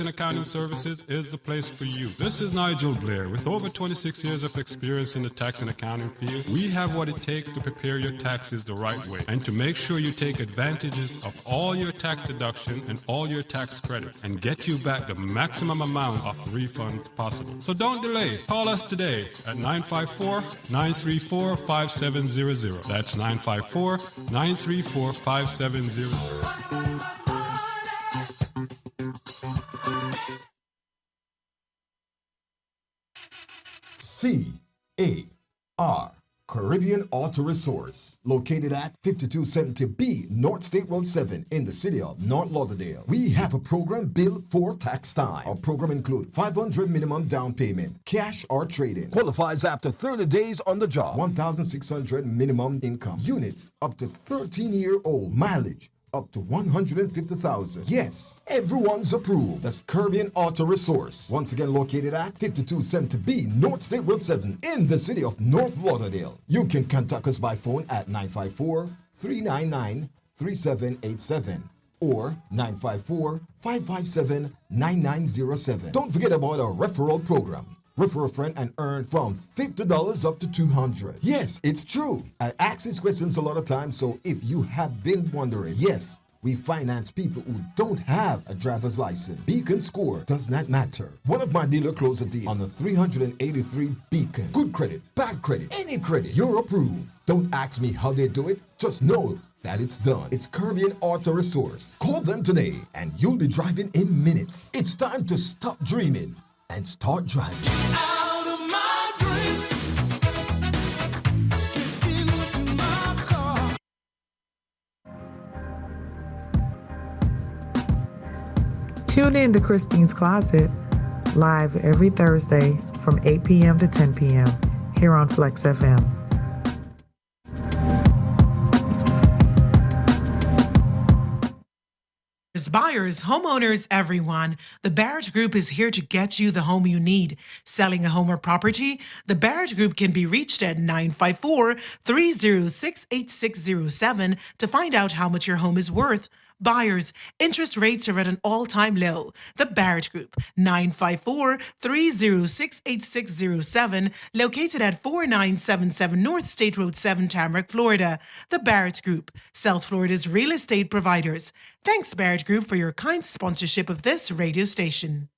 and Accounting Services is the place for you. This is Nigel Blair. With over 26 years of experience in the tax and accounting field, we have what it takes to prepare your taxes the right way and to make sure you take advantages of all your tax deduction and all your tax credits and get you back the maximum amount of refunds possible. So don't delay. Call us today at 954-934-5700. That's 954-934-5700. CAR Caribbean Auto Resource, located at 5270B North State Road 7 in the city of North Lauderdale. We have a program built for tax time. Our program includes $500 minimum down payment, cash or trade-in. Qualifies after 30 days on the job. $1,600 minimum income. Units up to 13-year-old. Mileage up to 150,000. Yes, everyone's approved. That's Caribbean Auto Resource. Once again located at 5270B North State Road 7 in the city of North Lauderdale. You can contact us by phone at 954-399-3787 or 954-557-9907. Don't forget about our referral program. Refer a friend and earn from $50 up to $200. Yes, it's true. I ask these questions a lot of times, so if you have been wondering, yes, we finance people who don't have a driver's license. Beacon score does not matter. One of my dealers closed a deal on the 383 Beacon. Good credit, bad credit, any credit, you're approved. Don't ask me how they do it, just know that it's done. It's Caribbean Auto Resource. Call them today and you'll be driving in minutes. It's time to stop dreaming and start driving. Out of my dreams, get into my car. Tune in to Christine's Closet, live every Thursday from 8 p.m. to 10 p.m. here on FLEXX FM. Buyers, homeowners, everyone, the Barrett Group is here to get you the home you need. Selling a home or property? The Barrett Group can be reached at 954-306-8607 to find out how much your home is worth. Buyers, interest rates are at an all-time low. The Barrett Group, 954-306-8607, located at 4977 North State Road 7, Tamarack, Florida. The Barrett Group, South Florida's real estate providers. Thanks, Barrett Group, for your kind sponsorship of this radio station.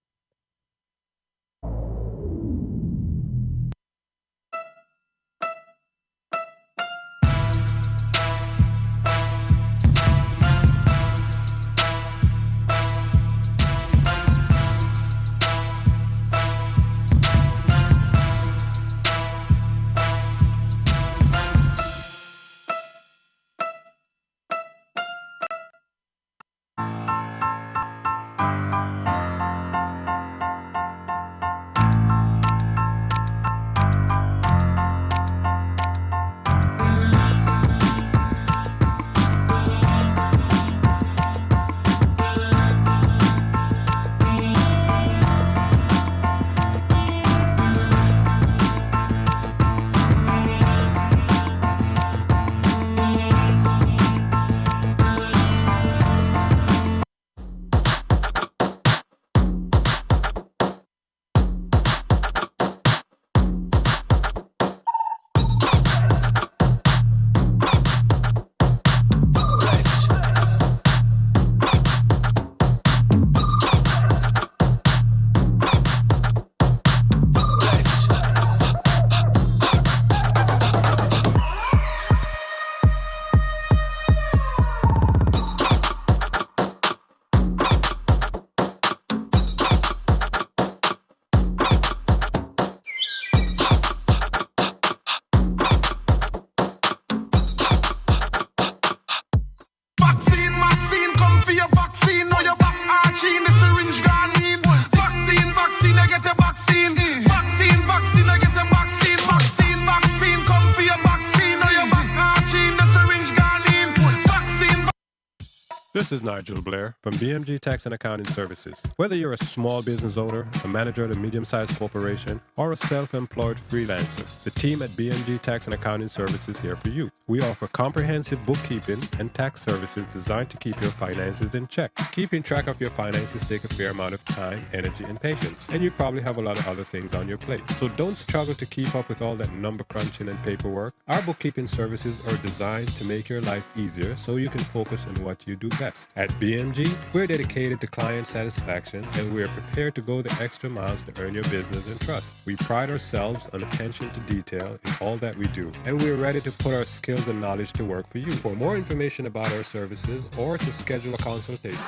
This is Nigel Blair from BMG Tax and Accounting Services. Whether you're a small business owner, a manager at a medium-sized corporation, or a self-employed freelancer, the team at BMG Tax and Accounting Services is here for you. We offer comprehensive bookkeeping and tax services designed to keep your finances in check. Keeping track of your finances takes a fair amount of time, energy, and patience, and you probably have a lot of other things on your plate. So don't struggle to keep up with all that number crunching and paperwork. Our bookkeeping services are designed to make your life easier so you can focus on what you do best. At BMG, we're dedicated to client satisfaction and we're prepared to go the extra miles to earn your business and trust. We pride ourselves on attention to detail in all that we do, and we're ready to put our skills and knowledge to work for you. For more information about our services or to schedule a consultation.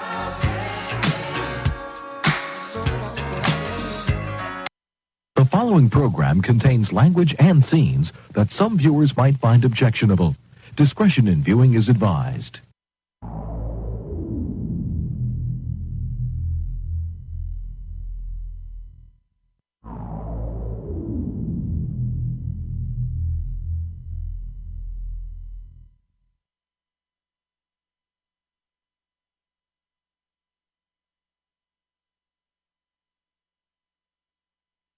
The following program contains language and scenes that some viewers might find objectionable. Discretion in viewing is advised.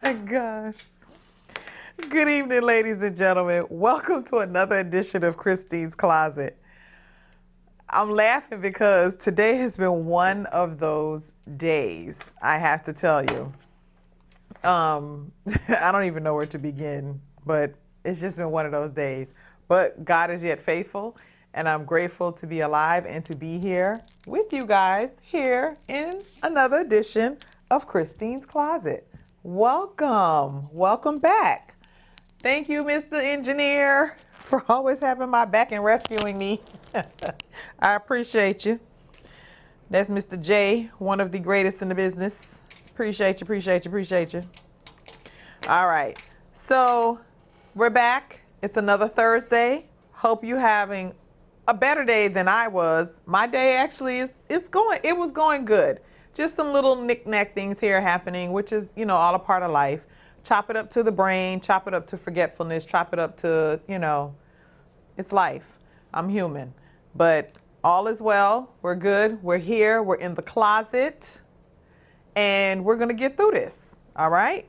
My gosh. Good evening, ladies and gentlemen. Welcome to another edition of Christine's Closet. I'm laughing because today has been one of those days, I have to tell you. I don't even know where to begin, but it's just been one of those days. But God is yet faithful, and I'm grateful to be alive and to be here with you guys here in another edition of Christine's Closet. Welcome. Welcome back. Thank you, Mr. Engineer, for always having my back and rescuing me. I appreciate you. That's Mr. J, one of the greatest in the business. Appreciate you, appreciate you, appreciate you. All right. So we're back. It's another Thursday. Hope you having a better day than I was. My day actually it was going good. Just some little knick-knack things here happening, which is, all a part of life. Chop it up to the brain, chop it up to forgetfulness, chop it up to, it's life. I'm human. But all is well. We're good. We're here. We're in the closet. And we're going to get through this. All right?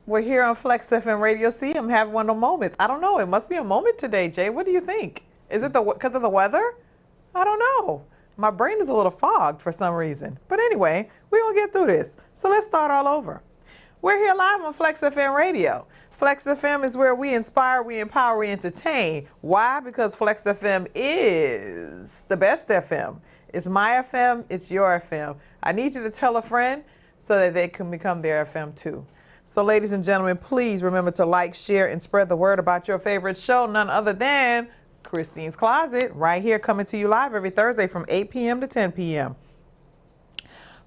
We're here on FLEXX FM Radio. See, I'm having one of the moments. I don't know. It must be a moment today, Jay. What do you think? Is it because of the weather? I don't know. My brain is a little fogged for some reason. But anyway, we're going to get through this. So let's start all over. We're here live on FLEXX FM Radio. FLEXX FM is where we inspire, we empower, we entertain. Why? Because FLEXX FM is the best FM. It's my FM. It's your FM. I need you to tell a friend so that they can become their FM too. So ladies and gentlemen, please remember to like, share, and spread the word about your favorite show, none other than Christine's Closet, right here coming to you live every Thursday from 8 p.m. to 10 p.m.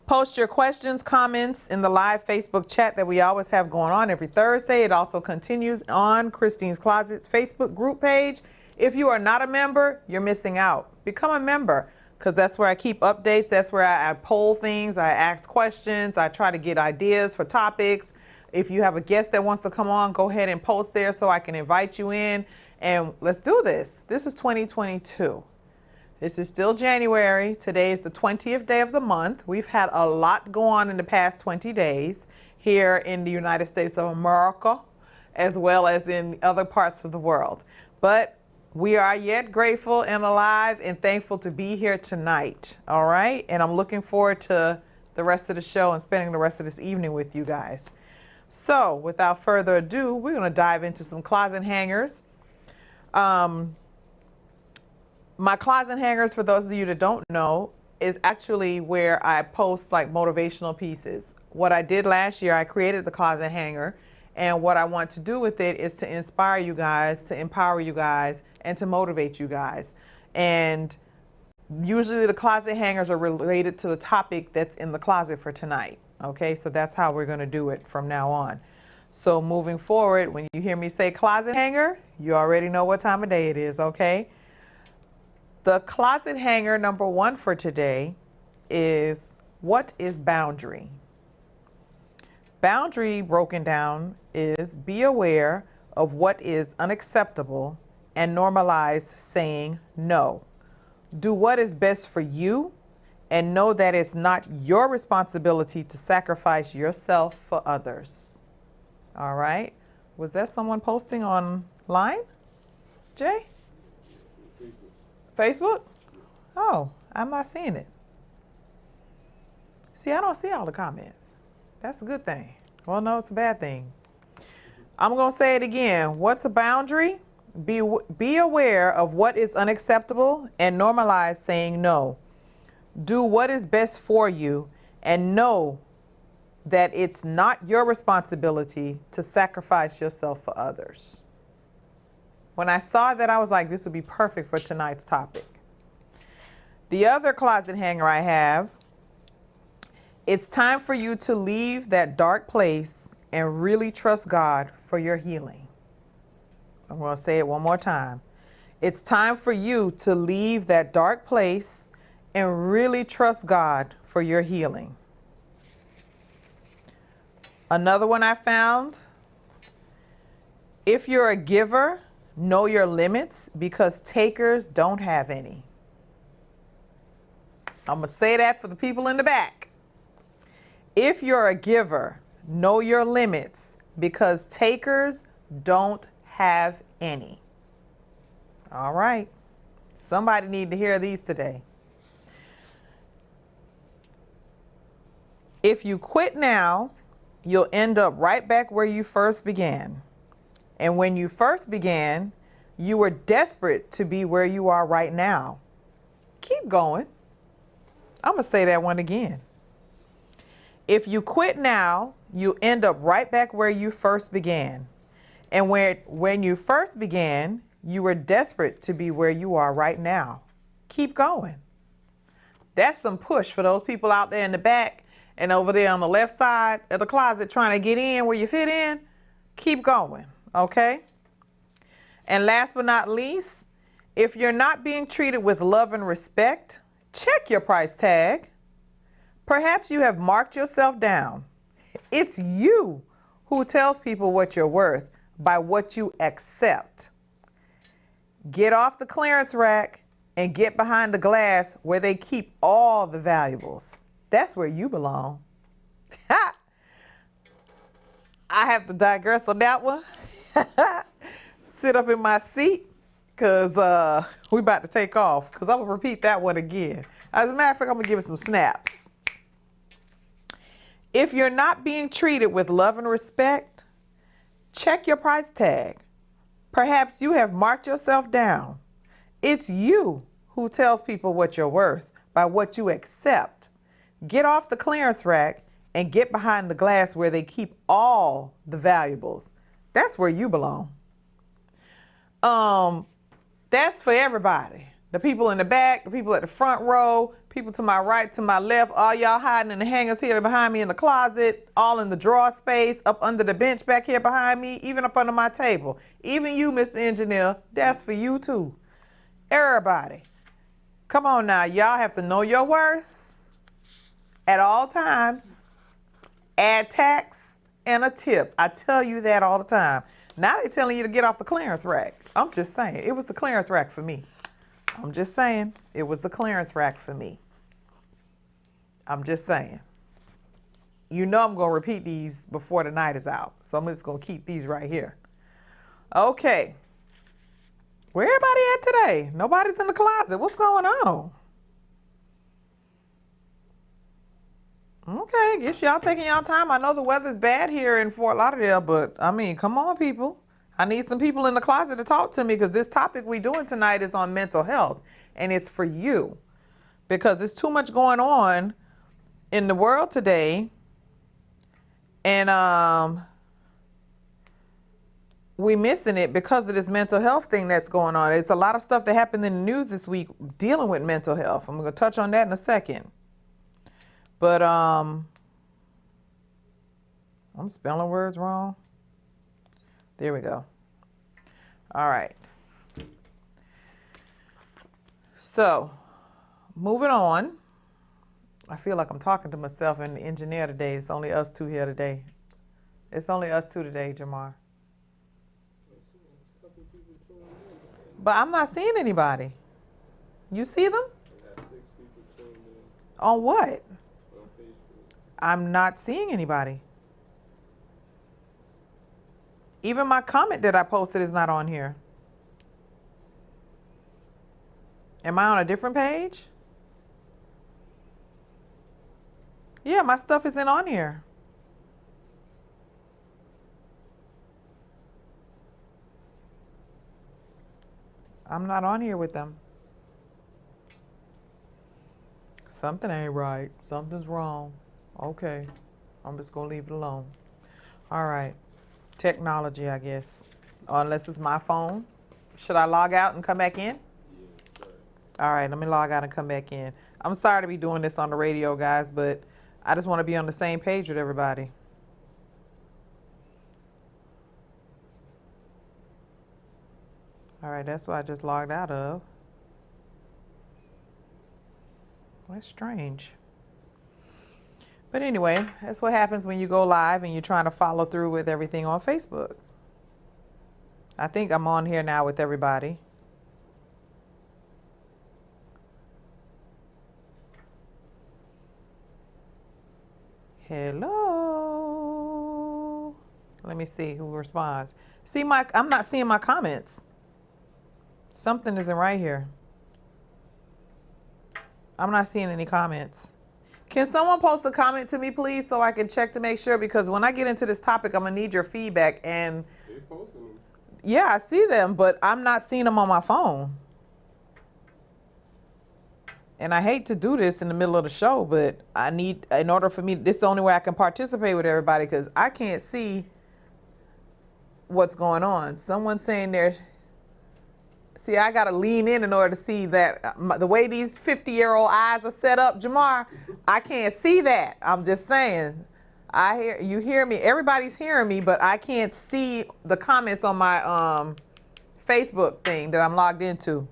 Post your questions, comments in the live Facebook chat that we always have going on every Thursday. It also continues on Christine's Closet's Facebook group page. If you are not a member, you're missing out. Become a member because that's where I keep updates. That's where I poll things. I ask questions. I try to get ideas for topics. If you have a guest that wants to come on, go ahead and post there so I can invite you in. And let's do this. This is 2022. This is still January. Today is the 20th day of the month. We've had a lot go on in the past 20 days here in the United States of America, as well as in other parts of the world. But we are yet grateful and alive and thankful to be here tonight. All right. And I'm looking forward to the rest of the show and spending the rest of this evening with you guys. So without further ado, we're going to dive into some closet hangers. My closet hangers, for those of you that don't know, is actually where I post like motivational pieces. What I did last year, I created the closet hanger, and what I want to do with it is to inspire you guys, to empower you guys, and to motivate you guys. And usually the closet hangers are related to the topic that's in the closet for tonight. Okay, so that's how we're going to do it from now on. So moving forward, when you hear me say closet hanger, you already know what time of day it is, okay? The closet hanger number one for today is, what is boundary? Boundary, broken down, is be aware of what is unacceptable and normalize saying no. Do what is best for you and know that it's not your responsibility to sacrifice yourself for others. All right. Was that someone posting online, Jay? Facebook? Oh, I'm not seeing it. See, I don't see all the comments. That's a good thing. Well, no, it's a bad thing. I'm going to say it again. What's a boundary? Be aware of what is unacceptable and normalize saying no. Do what is best for you and know that it's not your responsibility to sacrifice yourself for others. When I saw that, I was like, this would be perfect for tonight's topic. The other closet hanger I have, it's time for you to leave that dark place and really trust God for your healing. I'm going to say it one more time. It's time for you to leave that dark place and really trust God for your healing. Another one I found, if you're a giver, know your limits because takers don't have any. I'm going to say that for the people in the back. If you're a giver, know your limits because takers don't have any. All right. Somebody need to hear these today. If you quit now, you'll end up right back where you first began. And when you first began, you were desperate to be where you are right now. Keep going. I'm going to say that one again. If you quit now, you end up right back where you first began. And when you first began, you were desperate to be where you are right now. Keep going. That's some push for those people out there in the back and over there on the left side of the closet trying to get in where you fit in. Keep going, okay? And last but not least, if you're not being treated with love and respect, check your price tag. Perhaps you have marked yourself down. It's you who tells people what you're worth by what you accept. Get off the clearance rack and get behind the glass where they keep all the valuables. That's where you belong. I have to digress on that one. Sit up in my seat because we about to take off because I'm going to repeat that one again. As a matter of fact, I'm going to give it some snaps. If you're not being treated with love and respect, check your price tag. Perhaps you have marked yourself down. It's you who tells people what you're worth by what you accept. Get off the clearance rack and get behind the glass where they keep all the valuables. That's where you belong. That's for everybody. The people in the back, the people at the front row, people to my right, to my left, all y'all hiding in the hangers here behind me in the closet, all in the drawer space, up under the bench back here behind me, even up under my table. Even you, Mr. Engineer, that's for you too. Everybody. Come on now, y'all have to know your worth at all times. Add tax and a tip. I tell you that all the time. Now they're telling you to get off the clearance rack. I'm just saying, it was the clearance rack for me. I'm just saying, it was the clearance rack for me. I'm just saying. You know I'm going to repeat these before the night is out. So I'm just going to keep these right here. Okay. Where everybody at today? Nobody's in the closet. What's going on? Okay, guess y'all taking y'all time. I know the weather's bad here in Fort Lauderdale, but I mean, come on, people. I need some people in the closet to talk to me because this topic we're doing tonight is on mental health, and it's for you because there's too much going on in the world today, and we're missing it because of this mental health thing that's going on. It's a lot of stuff that happened in the news this week dealing with mental health. I'm going to touch on that in a second. But I'm spelling words wrong. There we go. All right. So, moving on. I feel like I'm talking to myself and the engineer today. It's only us two here today. It's only us two today, Jamar. But I'm not seeing anybody. You see them? On what? I'm not seeing anybody. Even my comment that I posted is not on here. Am I on a different page? Yeah, my stuff isn't on here. I'm not on here with them. Something ain't right. Something's wrong. Okay. I'm just going to leave it alone. All right. Technology, I guess. Unless it's my phone. Should I log out and come back in? All right, let me log out and come back in. I'm sorry to be doing this on the radio, guys, but I just want to be on the same page with everybody. All right, that's what I just logged out of. That's strange. But anyway, that's what happens when you go live and you're trying to follow through with everything on Facebook. I think I'm on here now with everybody. Hello. Let me see who responds. See, I'm not seeing my comments. Something isn't right here. I'm not seeing any comments. Can someone post a comment to me, please, so I can check to make sure? Because when I get into this topic, I'm going to need your feedback. And yeah, I see them, but I'm not seeing them on my phone. And I hate to do this in the middle of the show, but I need, in order for me, this is the only way I can participate with everybody because I can't see what's going on. Someone's saying they're, see, I got to lean in order to see that. The way these 50-year-old eyes are set up, Jamar, I can't see that. I'm just saying. You hear me. Everybody's hearing me, but I can't see the comments on my Facebook thing that I'm logged into.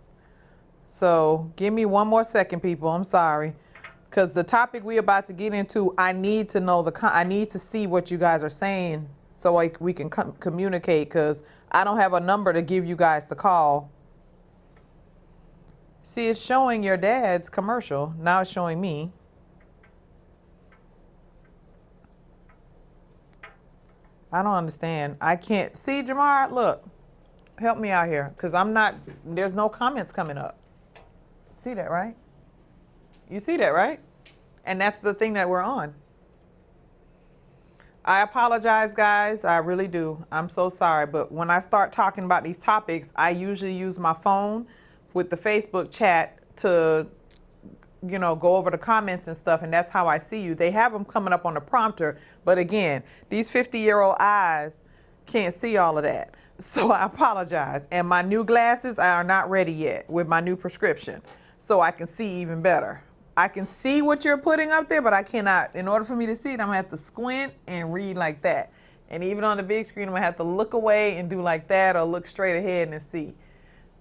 So give me one more second, people. I'm sorry. Because the topic we're about to get into, I need to know I need to see what you guys are saying so we can communicate, because I don't have a number to give you guys to call. See, it's showing your dad's commercial. Now it's showing me. I don't understand. I can't see, Jamar, look. Help me out here, because there's no comments coming up. See that, right? You see that, right? And that's the thing that we're on. I apologize, guys. I really do. I'm so sorry. But when I start talking about these topics, I usually use my phone with the Facebook chat to, go over the comments and stuff. And that's how I see you. They have them coming up on the prompter. But again, these 50-year-old eyes can't see all of that. So I apologize. And my new glasses are not ready yet with my new prescription. So I can see even better. I can see what you're putting up there, but I cannot. In order for me to see it, I'm going to have to squint and read like that. And even on the big screen, I'm going to have to look away and do like that or look straight ahead and see.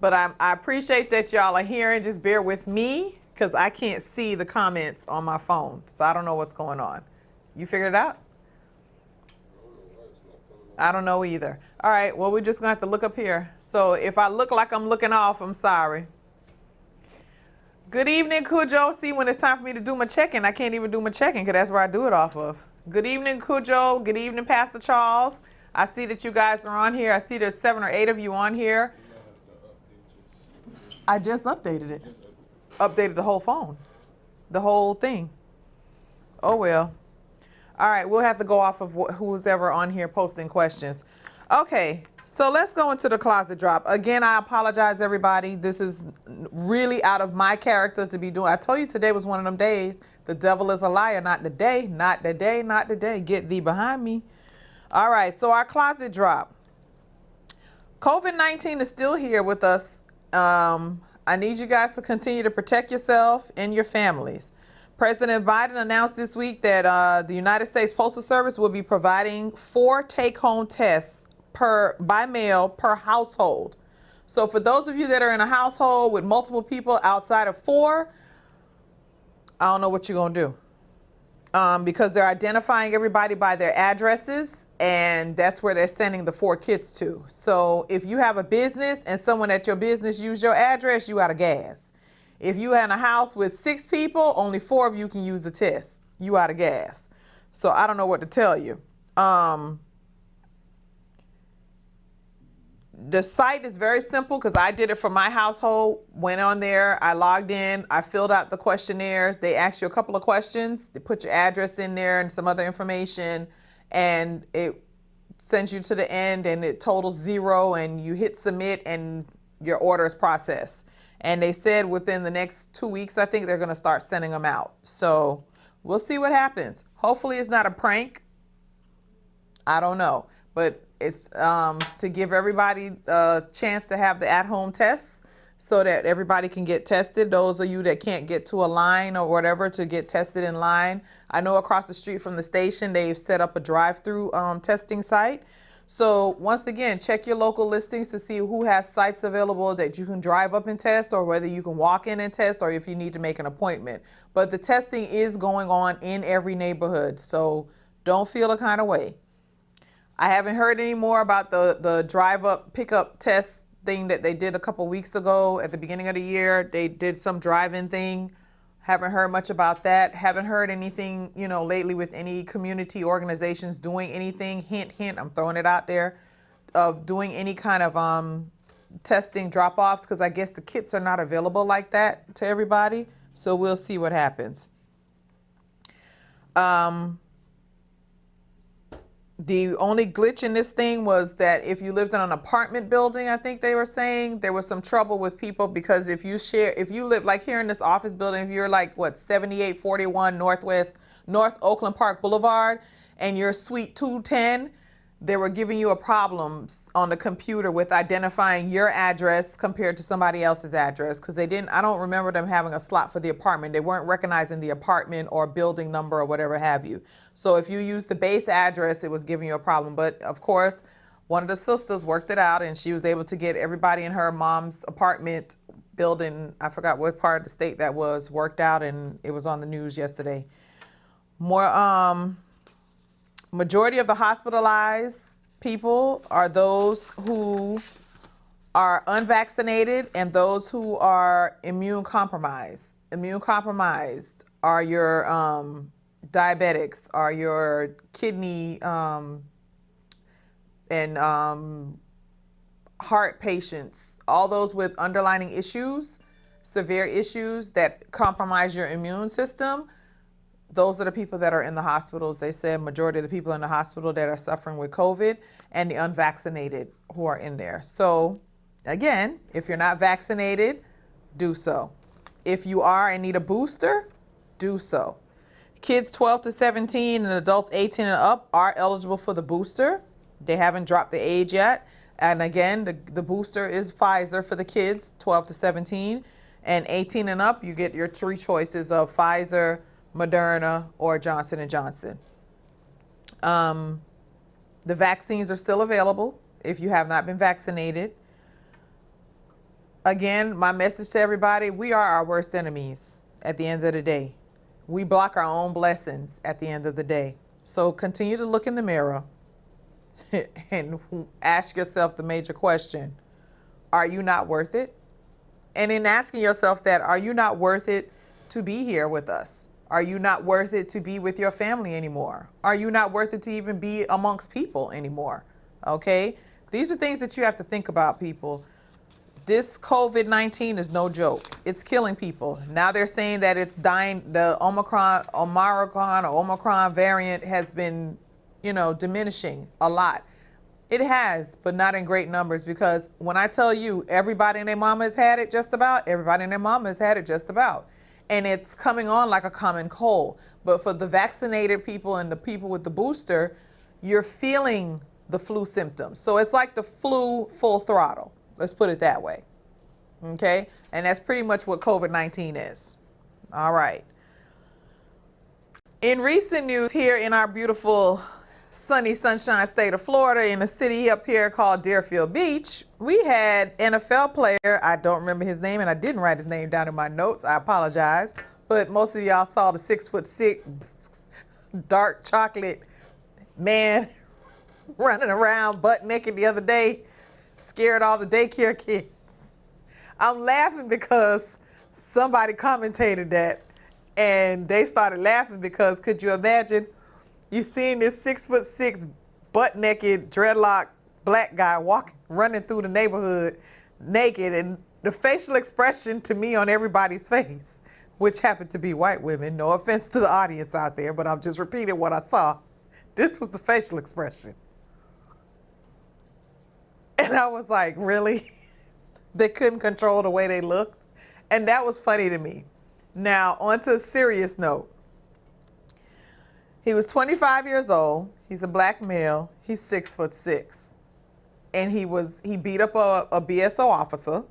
But I appreciate that y'all are hearing. Just bear with me because I can't see the comments on my phone. So I don't know what's going on. You figured it out? I don't know either. All right, well, we're just going to have to look up here. So if I look like I'm looking off, I'm sorry. Good evening, Cujo. See, when it's time for me to do my check-in, I can't even do my check-in because that's where I do it off of. Good evening, Cujo. Good evening, Pastor Charles. I see that you guys are on here. I see there's 7 or 8 of you on here. I just updated it. Updated the whole phone. The whole thing. Oh, well. All right, we'll have to go off of who's ever on here posting questions. Okay, so let's go into the closet drop. Again, I apologize, everybody. This is really out of my character to be doing. I told you today was one of them days. The devil is a liar. Not today, not today, not today. Get thee behind me. All right, so our closet drop. COVID-19 is still here with us. I need you guys to continue to protect yourself and your families. President Biden announced this week that the United States Postal Service will be providing 4 take-home tests by mail per household. So for those of you that are in a household with multiple people outside of 4, I don't know what you're going to do. because they're identifying everybody by their addresses, and that's where they're sending the 4 kits to. So if you have a business and someone at your business used your address, you out of gas. If you had a house with 6 people, only 4 of you can use the test. You out of gas. So I don't know what to tell you. The site is very simple because I did it for my household. Went on there, I logged in, I filled out the questionnaire. They ask you a couple of questions. They put your address in there and some other information, and it sends you to the end, and it totals 0, and you hit submit, and your order is processed. And they said within the next 2 weeks, I think they're going to start sending them out. So we'll see what happens. Hopefully it's not a prank. I don't know. But it's to give everybody a chance to have the at-home tests so that everybody can get tested. Those of you that can't get to a line or whatever to get tested in line. I know across the street from the station, they've set up a drive-through testing site. So once again, check your local listings to see who has sites available that you can drive up and test, or whether you can walk in and test, or if you need to make an appointment. But the testing is going on in every neighborhood, so don't feel a kind of way. I haven't heard any more about the drive-up pickup test thing that they did a couple weeks ago at the beginning of the year. They did some drive-in thing. Haven't heard much about that. Haven't heard anything, lately with any community organizations doing anything. Hint, hint, I'm throwing it out there, of doing any kind of testing drop-offs, because I guess the kits are not available like that to everybody. So we'll see what happens. The only glitch in this thing was that if you lived in an apartment building, I think they were saying there was some trouble with people, because if you live like here in this office building, if you're like 7841 North Oakland Park Boulevard, and you're suite 210, they were giving you a problem on the computer with identifying your address compared to somebody else's address, because I don't remember them having a slot for the apartment. They weren't recognizing the apartment or building number or whatever have you. So if you use the base address, it was giving you a problem. But of course, one of the sisters worked it out, and she was able to get everybody in her mom's apartment building, I forgot what part of the state that was, worked out, and it was on the news yesterday. Majority of the hospitalized people are those who are unvaccinated and those who are immune compromised. Immune compromised are your diabetics, are your kidney and heart patients, all those with underlying issues, severe issues that compromise your immune system. Those are the people that are in the hospitals. They said majority of the people in the hospital that are suffering with COVID, and the unvaccinated who are in there. So again, if you're not vaccinated, do so. If you are and need a booster, do so. Kids 12 to 17 and adults 18 and up are eligible for the booster. They haven't dropped the age yet. And again, the booster is Pfizer for the kids 12 to 17, and 18 and up, you get your 3 choices of Pfizer, Moderna, or Johnson & Johnson. The vaccines are still available if you have not been vaccinated. Again, my message to everybody, we are our worst enemies at the end of the day. We block our own blessings at the end of the day. So continue to look in the mirror and ask yourself the major question, are you not worth it? And in asking yourself that, are you not worth it to be here with us? Are you not worth it to be with your family anymore? Are you not worth it to even be amongst people anymore? Okay? These are things that you have to think about, people. This COVID-19 is no joke. It's killing people. Now they're saying that it's dying. The Omicron variant has been, diminishing a lot. It has, but not in great numbers, because when I tell you everybody and their mama has had it just about, everybody and their mama has had it just about. And it's coming on like a common cold. But for the vaccinated people and the people with the booster, you're feeling the flu symptoms. So it's like the flu full throttle. Let's put it that way. Okay? And that's pretty much what COVID-19 is. All right. In recent news here in our beautiful sunny sunshine state of Florida, in a city up here called Deerfield Beach, we had NFL player, I don't remember his name, and I didn't write his name down in my notes, I apologize, but most of y'all saw the 6'6", dark chocolate man running around butt naked the other day, scared all the daycare kids. I'm laughing because somebody commentated that, and they started laughing because could you imagine you seeing this 6'6" butt naked dreadlock black guy running through the neighborhood naked, and the facial expression to me on everybody's face, which happened to be white women. No offense to the audience out there, but I'm just repeating what I saw. This was the facial expression. And I was like, really? They couldn't control the way they looked? And that was funny to me. Now, on to a serious note. He was 25 years old. He's a black male. He's 6'6". And he beat up a BSO officer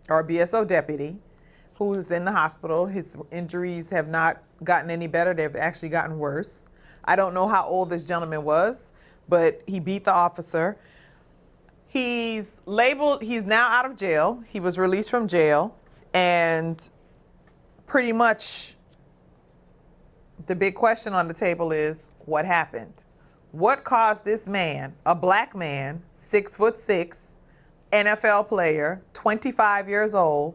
or a BSO deputy who's in the hospital. His injuries have not gotten any better. They've actually gotten worse. I don't know how old this gentleman was, but he beat the officer. He's now out of jail. He was released from jail, and pretty much the big question on the table is what happened? What caused this man, a black man, 6'6", NFL player, 25 years old,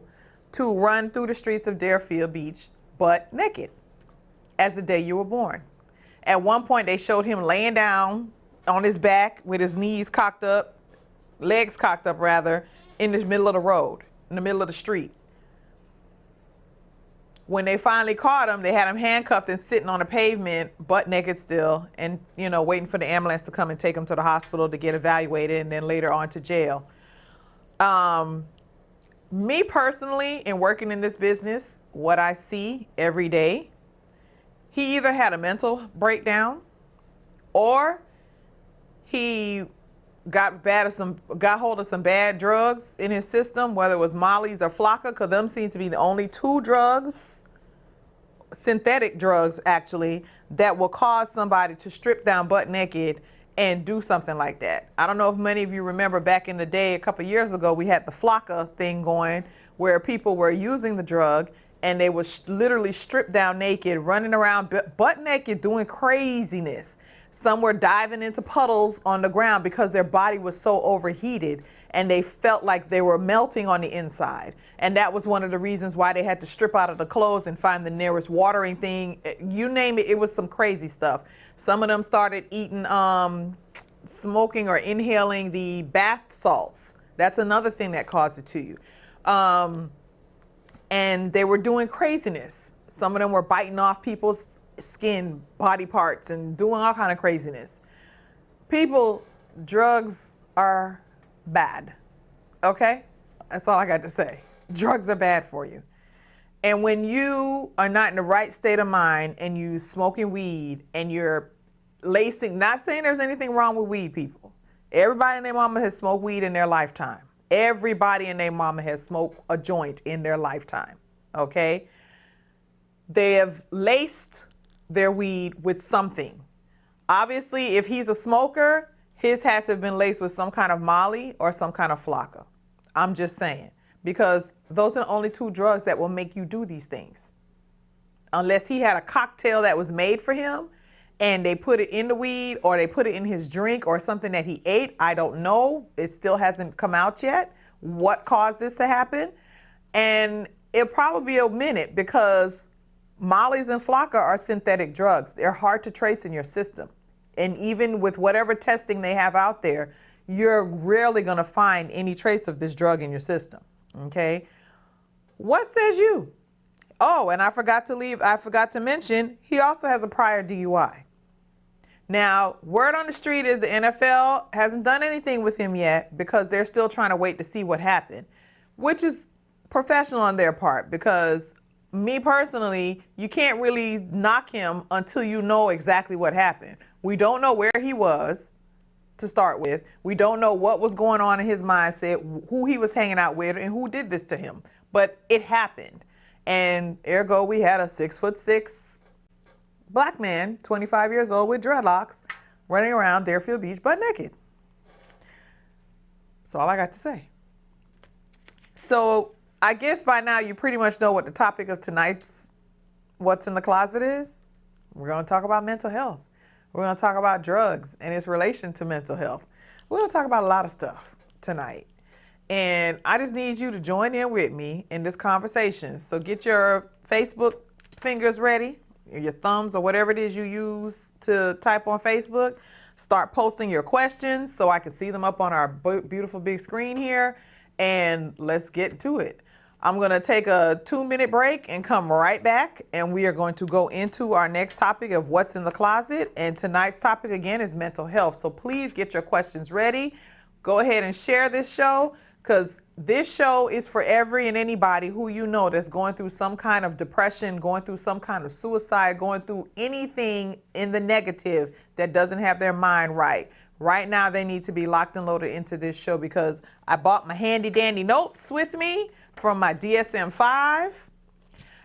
to run through the streets of Deerfield Beach butt naked as the day you were born? At one point, they showed him laying down on his back with his knees cocked up, legs cocked up rather, in the middle of the road, in the middle of the street. When they finally caught him, they had him handcuffed and sitting on the pavement, butt naked still, and waiting for the ambulance to come and take him to the hospital to get evaluated, and then later on to jail. Me personally, in working in this business, what I see every day, he either had a mental breakdown or he got hold of some bad drugs in his system, whether it was Molly's or Flocka, because them seem to be the only two drugs, synthetic drugs actually, that will cause somebody to strip down butt naked and do something like that. I don't know if many of you remember back in the day, a couple of years ago, we had the Flocka thing going where people were using the drug and they were literally stripped down naked, running around butt naked, doing craziness. Some were diving into puddles on the ground because their body was so overheated and they felt like they were melting on the inside. And that was one of the reasons why they had to strip out of the clothes and find the nearest watering thing. You name it, it was some crazy stuff. Some of them started eating, smoking or inhaling the bath salts. That's another thing that caused it to you. And they were doing craziness. Some of them were biting off people's skin, body parts, and doing all kind of craziness. People, drugs are bad. Okay? That's all I got to say. Drugs are bad for you. And when you are not in the right state of mind and you smoking weed and you're lacing, not saying there's anything wrong with weed, people. Everybody and their mama has smoked weed in their lifetime. Everybody and their mama has smoked a joint in their lifetime. Okay? They have laced their weed with something. Obviously, if he's a smoker, his had to have been laced with some kind of Molly or some kind of Flocka. I'm just saying. Because those are the only two drugs that will make you do these things. Unless he had a cocktail that was made for him and they put it in the weed or they put it in his drink or something that he ate. I don't know. It still hasn't come out yet what caused this to happen. And it'll probably be a minute because Molly's and Flocka are synthetic drugs. They're hard to trace in your system. And even with whatever testing they have out there, you're rarely going to find any trace of this drug in your system. Okay? What says you? Oh, and I forgot to mention, he also has a prior DUI. Now, word on the street is the NFL hasn't done anything with him yet because they're still trying to wait to see what happened, which is professional on their part because me personally, you can't really knock him until you know exactly what happened. We don't know where he was to start with. We don't know what was going on in his mindset, who he was hanging out with, and who did this to him. But it happened. And ergo, we had a 6'6" black man, 25 years old with dreadlocks, running around Deerfield Beach butt naked. That's all I got to say. So I guess by now you pretty much know what the topic of tonight's What's in the Closet is. We're going to talk about mental health. We're going to talk about drugs and its relation to mental health. We're going to talk about a lot of stuff tonight. And I just need you to join in with me in this conversation. So get your Facebook fingers ready, your thumbs or whatever it is you use to type on Facebook. Start posting your questions so I can see them up on our beautiful big screen here. And let's get to it. I'm going to take a 2-minute break and come right back. And we are going to go into our next topic of what's in the closet. And tonight's topic again is mental health. So please get your questions ready. Go ahead and share this show, because this show is for every and anybody who you know that's going through some kind of depression, going through some kind of suicide, going through anything in the negative that doesn't have their mind right. Right now, they need to be locked and loaded into this show, because I bought my handy dandy notes with me from my DSM-5.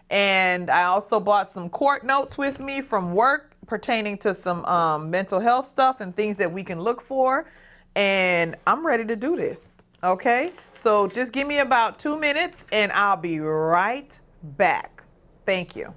And I also bought some court notes with me from work pertaining to some mental health stuff and things that we can look for. And I'm ready to do this. Okay, so just give me about 2 minutes and I'll be right back. Thank you.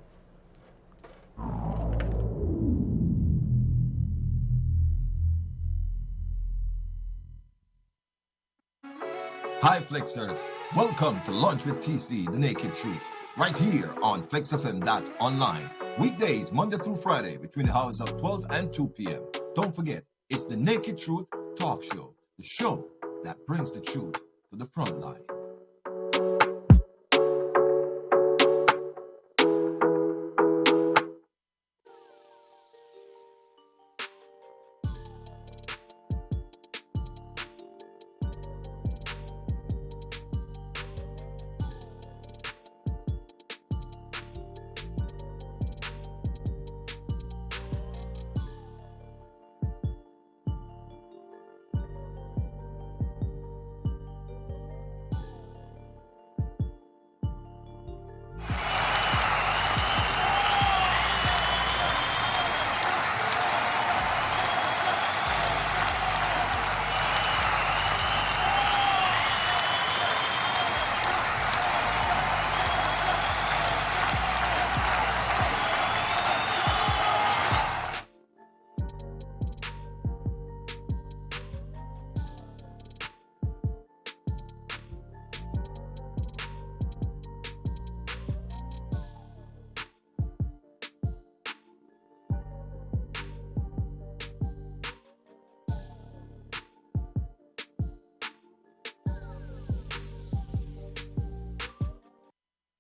Hi Flexers, welcome to Lunch with TC, The Naked Truth, right here on FlexFM.online. Weekdays, Monday through Friday, between the hours of 12 and 2 p.m. Don't forget, it's The Naked Truth Talk Show, the show that brings the truth to the front line.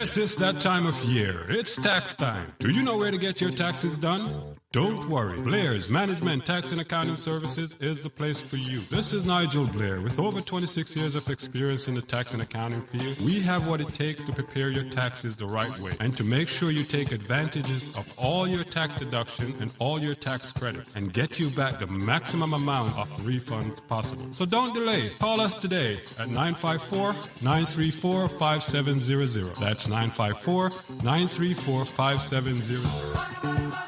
Yes, it's that time of year. It's tax time. Do you know where to get your taxes done? Don't worry. Blair's Management Tax and Accounting Services is the place for you. This is Nigel Blair. With over 26 years of experience in the tax and accounting field, we have what it takes to prepare your taxes the right way and to make sure you take advantages of all your tax deduction and all your tax credits and get you back the maximum amount of refunds possible. So don't delay. Call us today at 954-934-5700. That's 954-934-5700.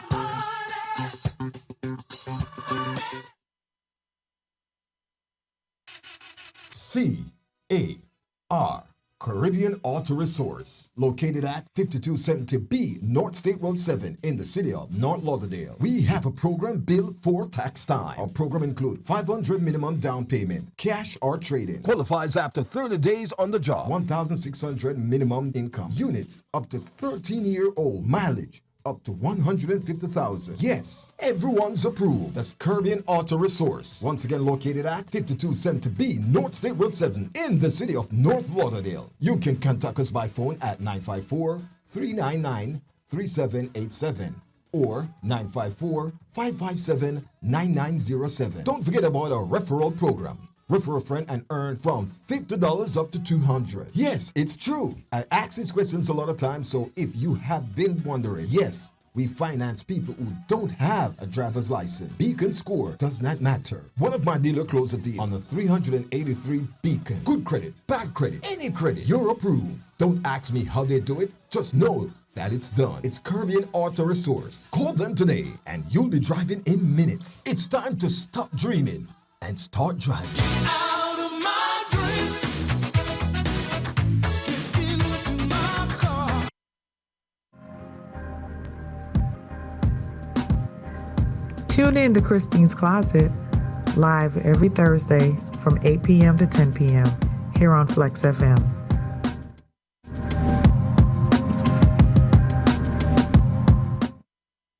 CAR, Caribbean Auto Resource, located at 5270B North State Road 7 in the city of North Lauderdale. We have a program built for tax time. Our program includes $500 minimum down payment, cash or trade-in. Qualifies after 30 days on the job. $1,600 minimum income. Units up to 13-year-old. Mileage up to 150,000. Yes, everyone's approved. That's Caribbean Auto Resource. Once again located at 5270B North State Road 7 in the city of North Lauderdale. You can contact us by phone at 954-399-3787 or 954-557-9907. Don't forget about our referral program. Refer a friend and earn from $50 up to $200. Yes, it's true. I ask these questions a lot of times, so if you have been wondering, yes, we finance people who don't have a driver's license. Beacon score does not matter. One of my dealers closed a deal on a 383 Beacon. Good credit, bad credit, any credit, you're approved. Don't ask me how they do it, just know that it's done. It's Caribbean Auto Resource. Call them today and you'll be driving in minutes. It's time to stop dreaming and start driving. Out of my dreams. Get into my car. Tune in to Christine's Closet, live every Thursday from 8 p.m. to 10 p.m. here on FLEXX FM.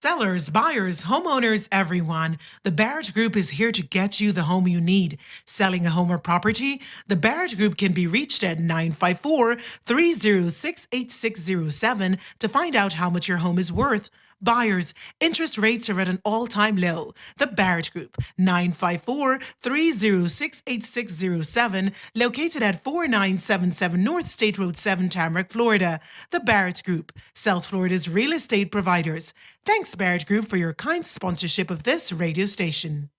Sellers, buyers, homeowners, everyone. The Barrett Group is here to get you the home you need. Selling a home or property? The Barrett Group can be reached at 954-306-8607 to find out how much your home is worth. Buyers, interest rates are at an all-time low. The Barrett Group, 954-306-8607, located at 4977 North State Road 7, Tamarack, Florida. The Barrett Group, South Florida's real estate providers. Thanks, Barrett Group, for your kind sponsorship of this radio station.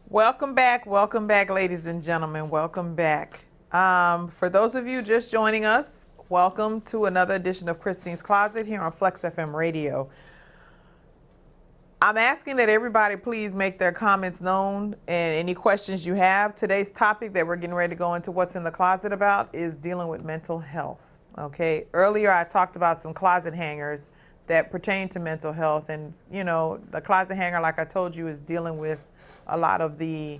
Welcome back, ladies and gentlemen. Welcome back. For those of you just joining us, welcome to another edition of Christine's Closet here on FLEXX FM Radio. I'm asking that everybody please make their comments known and any questions you have. Today's topic that we're getting ready to go into what's in the closet about is dealing with mental health. Okay, earlier I talked about some closet hangers that pertain to mental health, and you know, the closet hanger, like I told you, is dealing with a lot of the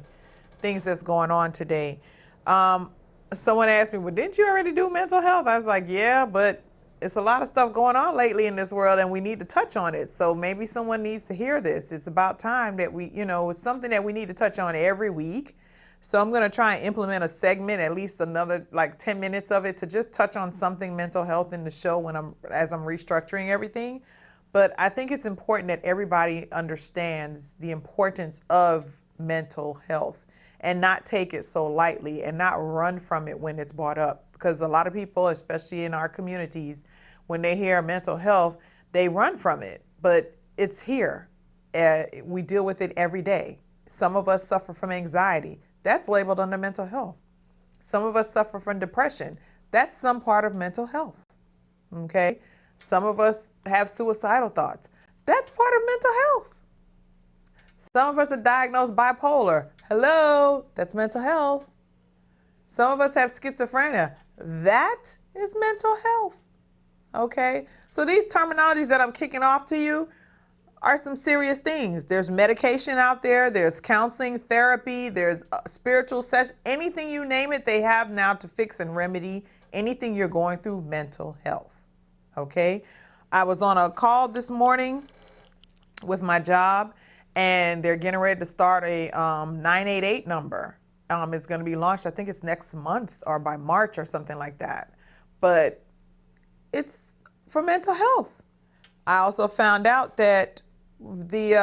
things that's going on today. Someone asked me, well, didn't you already do mental health? I was like, yeah, but it's a lot of stuff going on lately in this world and we need to touch on it. So maybe someone needs to hear this. It's about time that we, you know, it's something that we need to touch on every week. So I'm going to try and implement a segment, at least another like 10 minutes of it, to just touch on something mental health in the show as I'm restructuring everything. But I think it's important that everybody understands the importance of mental health and not take it so lightly and not run from it when it's brought up. Because a lot of people, especially in our communities, when they hear mental health, they run from it. But it's here. We deal with it every day. Some of us suffer from anxiety. That's labeled under mental health. Some of us suffer from depression. That's some part of mental health. Okay? Some of us have suicidal thoughts. That's part of mental health. Some of us are diagnosed bipolar. Hello, that's mental health. Some of us have schizophrenia. That is mental health. Okay? So these terminologies that I'm kicking off to you are some serious things. There's medication out there. There's counseling, therapy. There's spiritual session. Anything you name it, they have now to fix and remedy anything you're going through mental health. Okay, I was on a call this morning with my job, and they're getting ready to start a 988 number. It's going to be launched, I think it's next month or by March or something like that. But it's for mental health. I also found out that the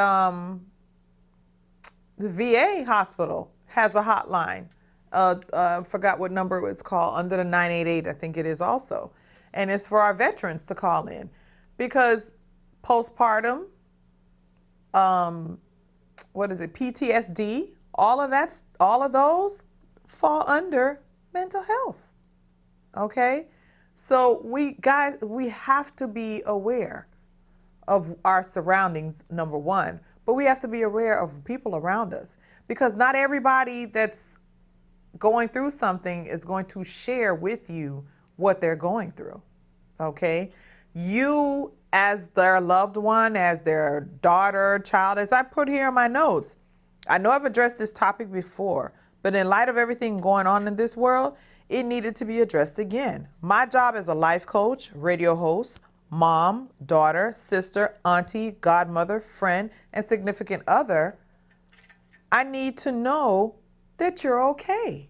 VA hospital has a hotline. I forgot what number it's called, under the 988, I think it is also. And it's for our veterans to call in, because postpartum, PTSD, all of those fall under mental health. Okay? So we have to be aware of our surroundings, number one, but we have to be aware of people around us, because not everybody that's going through something is going to share with you what they're going through. Okay? You, as their loved one, as their daughter, child, as I put here in my notes, I know I've addressed this topic before, but in light of everything going on in this world, it needed to be addressed again. My job as a life coach, radio host, mom, daughter, sister, auntie, godmother, friend, and significant other, I need to know that you're okay.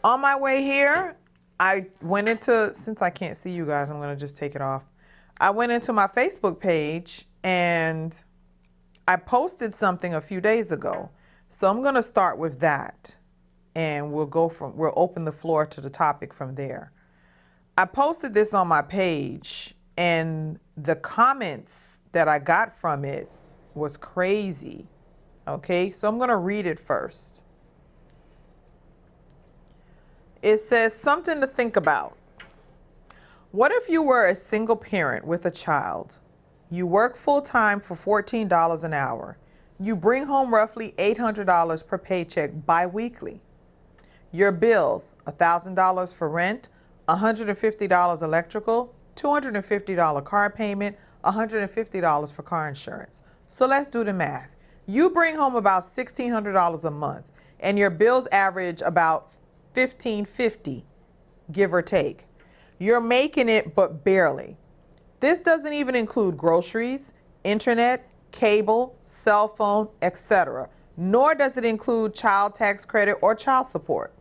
On my way here, I went into, since I can't see you guys, I'm going to just take it off. I went into my Facebook page and I posted something a few days ago. So I'm going to start with that. and we'll open the floor to the topic from there. I posted this on my page, and the comments that I got from it was crazy. Okay, so I'm going to read it first. It says, something to think about. What if you were a single parent with a child? You work full-time for $14 an hour. You bring home roughly $800 per paycheck biweekly. Your bills, $1,000 for rent, $150 electrical, $250 car payment, $150 for car insurance. So let's do the math. You bring home about $1,600 a month, and your bills average about $1,550, give or take. You're making it, but barely. This doesn't even include groceries, internet, cable, cell phone, etc. Nor does it include child tax credit or child support.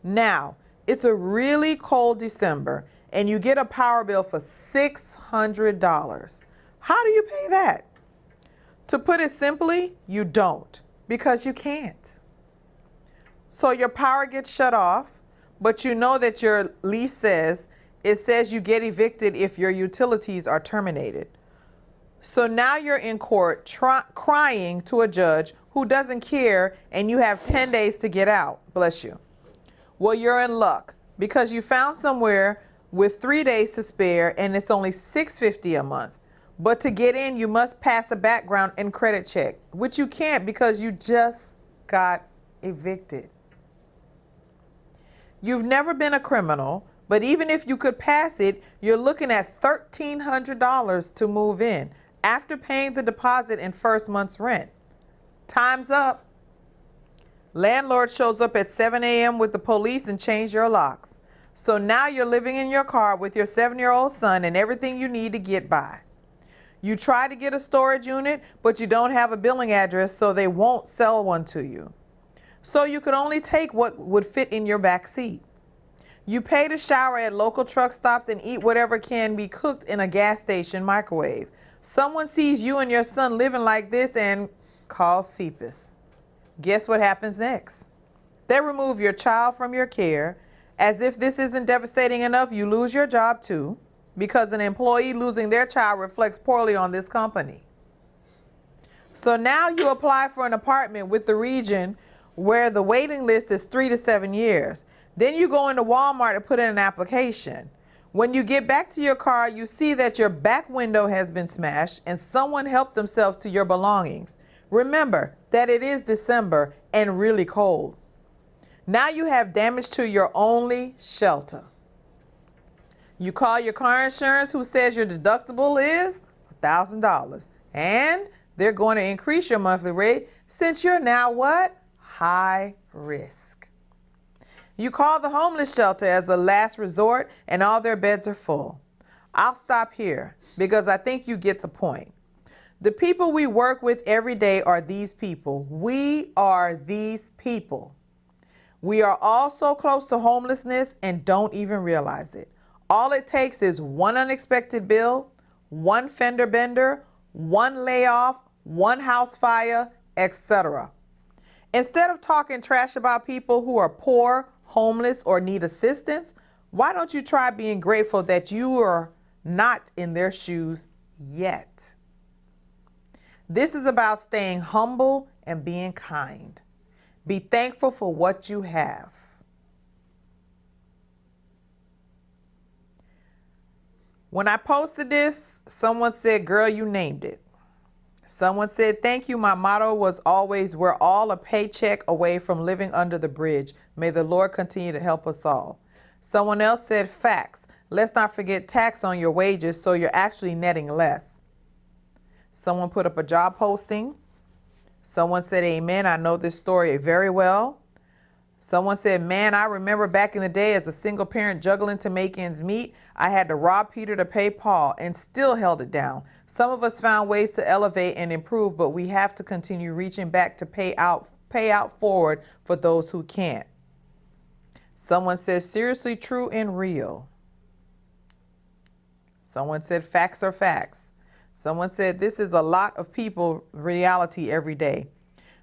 Now, it's a really cold December, and you get a power bill for $600. How do you pay that? To put it simply, you don't, because you can't. So your power gets shut off, but you know that your lease says you get evicted if your utilities are terminated. So now you're in court crying to a judge who doesn't care, and you have 10 days to get out. Bless you. Well, you're in luck because you found somewhere with 3 days to spare, and it's only $650 a month. But to get in, you must pass a background and credit check, which you can't because you just got evicted. You've never been a criminal, but even if you could pass it, you're looking at $1,300 to move in after paying the deposit and first month's rent. Time's up. Landlord shows up at 7 a.m. with the police and change your locks. So now you're living in your car with your 7-year-old son and everything you need to get by. You try to get a storage unit, but you don't have a billing address, so they won't sell one to you. So you could only take what would fit in your back seat. You pay to shower at local truck stops and eat whatever can be cooked in a gas station microwave. Someone sees you and your son living like this and calls CPS. Guess what happens next? They remove your child from your care. As if this isn't devastating enough, you lose your job too, because an employee losing their child reflects poorly on this company. So now you apply for an apartment with the region where the waiting list is 3 to 7 years. Then you go into Walmart to put in an application. When you get back to your car, you see that your back window has been smashed and someone helped themselves to your belongings. Remember that it is December and really cold. Now you have damage to your only shelter. You call your car insurance, who says your deductible is $1,000. And they're going to increase your monthly rate since you're now what? High risk. You call the homeless shelter as a last resort and all their beds are full. I'll stop here because I think you get the point. The people we work with every day are these people. We are these people. We are all so close to homelessness and don't even realize it. All it takes is one unexpected bill, one fender bender, one layoff, one house fire, etc. Instead of talking trash about people who are poor, homeless, or need assistance, why don't you try being grateful that you are not in their shoes yet? This is about staying humble and being kind. Be thankful for what you have. When I posted this, someone said, "Girl, you named it." Someone said, "Thank you. My motto was always, we're all a paycheck away from living under the bridge. May the Lord continue to help us all." Someone else said, "Facts. Let's not forget tax on your wages, so you're actually netting less." Someone put up a job posting. Someone said, "Amen. I know this story very well." Someone said, "Man, I remember back in the day as a single parent juggling to make ends meet. I had to rob Peter to pay Paul and still held it down. Some of us found ways to elevate and improve, but we have to continue reaching back to pay out forward for those who can't." Someone said, "Seriously true and real." Someone said, "Facts are facts." Someone said, "This is a lot of people reality every day.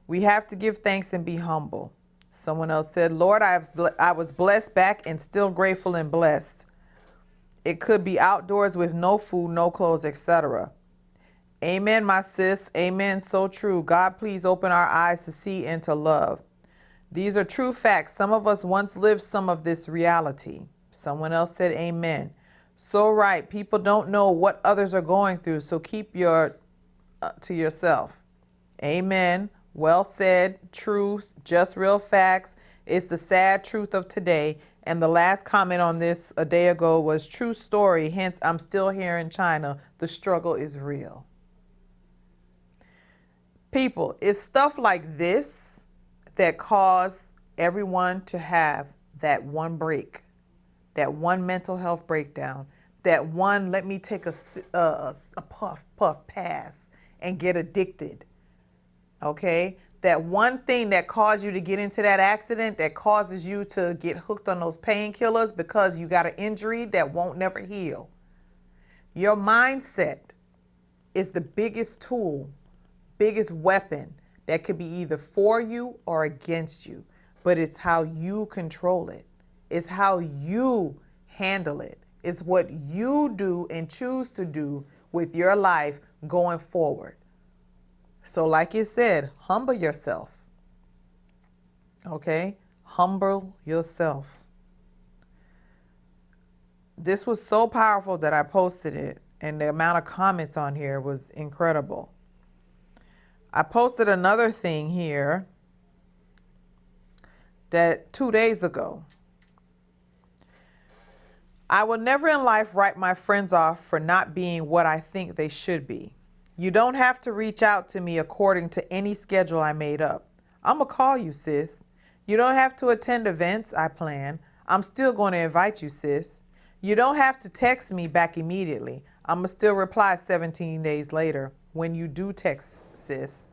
We have to give thanks and be humble." Someone else said, Lord, I was blessed back and still grateful and blessed. It could be outdoors with no food, no clothes, etc. Amen, my sis. Amen. So true. God, please open our eyes to see and to love. These are true facts. Some of us once lived some of this reality. Someone else said, amen. So right. People don't know what others are going through, so keep your to yourself. Amen. Well said. Truth. Just real facts. It's the sad truth of today. And the last comment on this a day ago was true story. Hence, I'm still here in China. The struggle is real. People, it's stuff like this that cause everyone to have that one break, that one mental health breakdown, that one let me take a puff pass and get addicted. Okay? That one thing that caused you to get into that accident, that causes you to get hooked on those painkillers because you got an injury that won't never heal. Your mindset is the biggest tool, biggest weapon that could be either for you or against you. But it's how you control it. It's how you handle it. It's what you do and choose to do with your life going forward. So like you said, humble yourself. Okay? Humble yourself. This was so powerful that I posted it, and the amount of comments on here was incredible. I posted another thing here that 2 days ago. I will never in life write my friends off for not being what I think they should be. You don't have to reach out to me according to any schedule I made up. I'm going to call you, sis. You don't have to attend events I plan. I'm still going to invite you, sis. You don't have to text me back immediately. I'm going to still reply 17 days later when you do text, sis.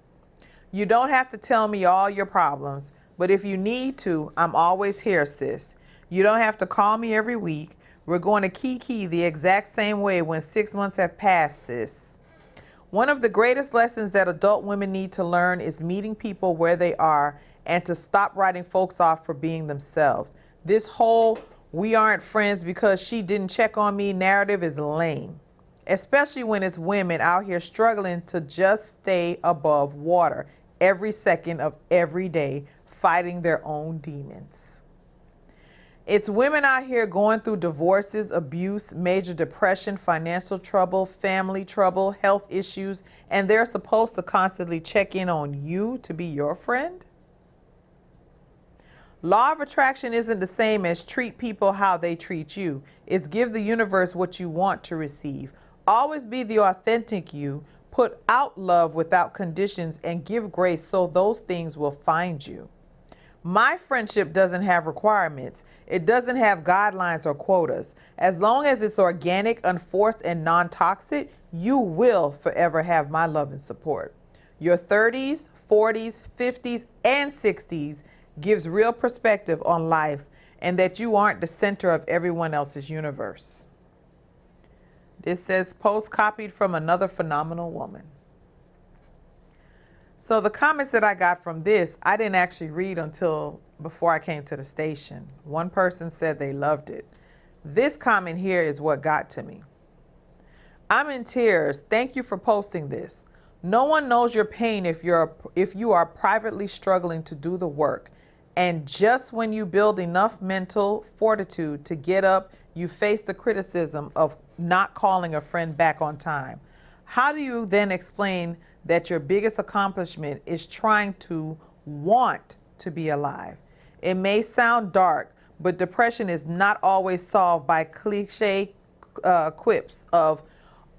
You don't have to tell me all your problems, but if you need to, I'm always here, sis. You don't have to call me every week. We're going to kiki the exact same way when 6 months have passed, sis. One of the greatest lessons that adult women need to learn is meeting people where they are and to stop writing folks off for being themselves. This whole "we aren't friends because she didn't check on me" narrative is lame, especially when it's women out here struggling to just stay above water every second of every day, fighting their own demons. It's women out here going through divorces, abuse, major depression, financial trouble, family trouble, health issues, and they're supposed to constantly check in on you to be your friend? Law of attraction isn't the same as treat people how they treat you. It's give the universe what you want to receive. Always be the authentic you. Put out love without conditions and give grace so those things will find you. My friendship doesn't have requirements. It doesn't have guidelines or quotas. As long as it's organic, unforced, and non-toxic, you will forever have my love and support. Your 30s, 40s, 50s, and 60s gives real perspective on life and that you aren't the center of everyone else's universe. This says, post copied from another phenomenal woman. So the comments that I got from this, I didn't actually read until before I came to the station. One person said they loved it. This comment here is what got to me. I'm in tears. Thank you for posting this. No one knows your pain if you are privately struggling to do the work. And just when you build enough mental fortitude to get up, you face the criticism of not calling a friend back on time. How do you then explain that your biggest accomplishment is trying to want to be alive? It may sound dark, but depression is not always solved by cliche quips of,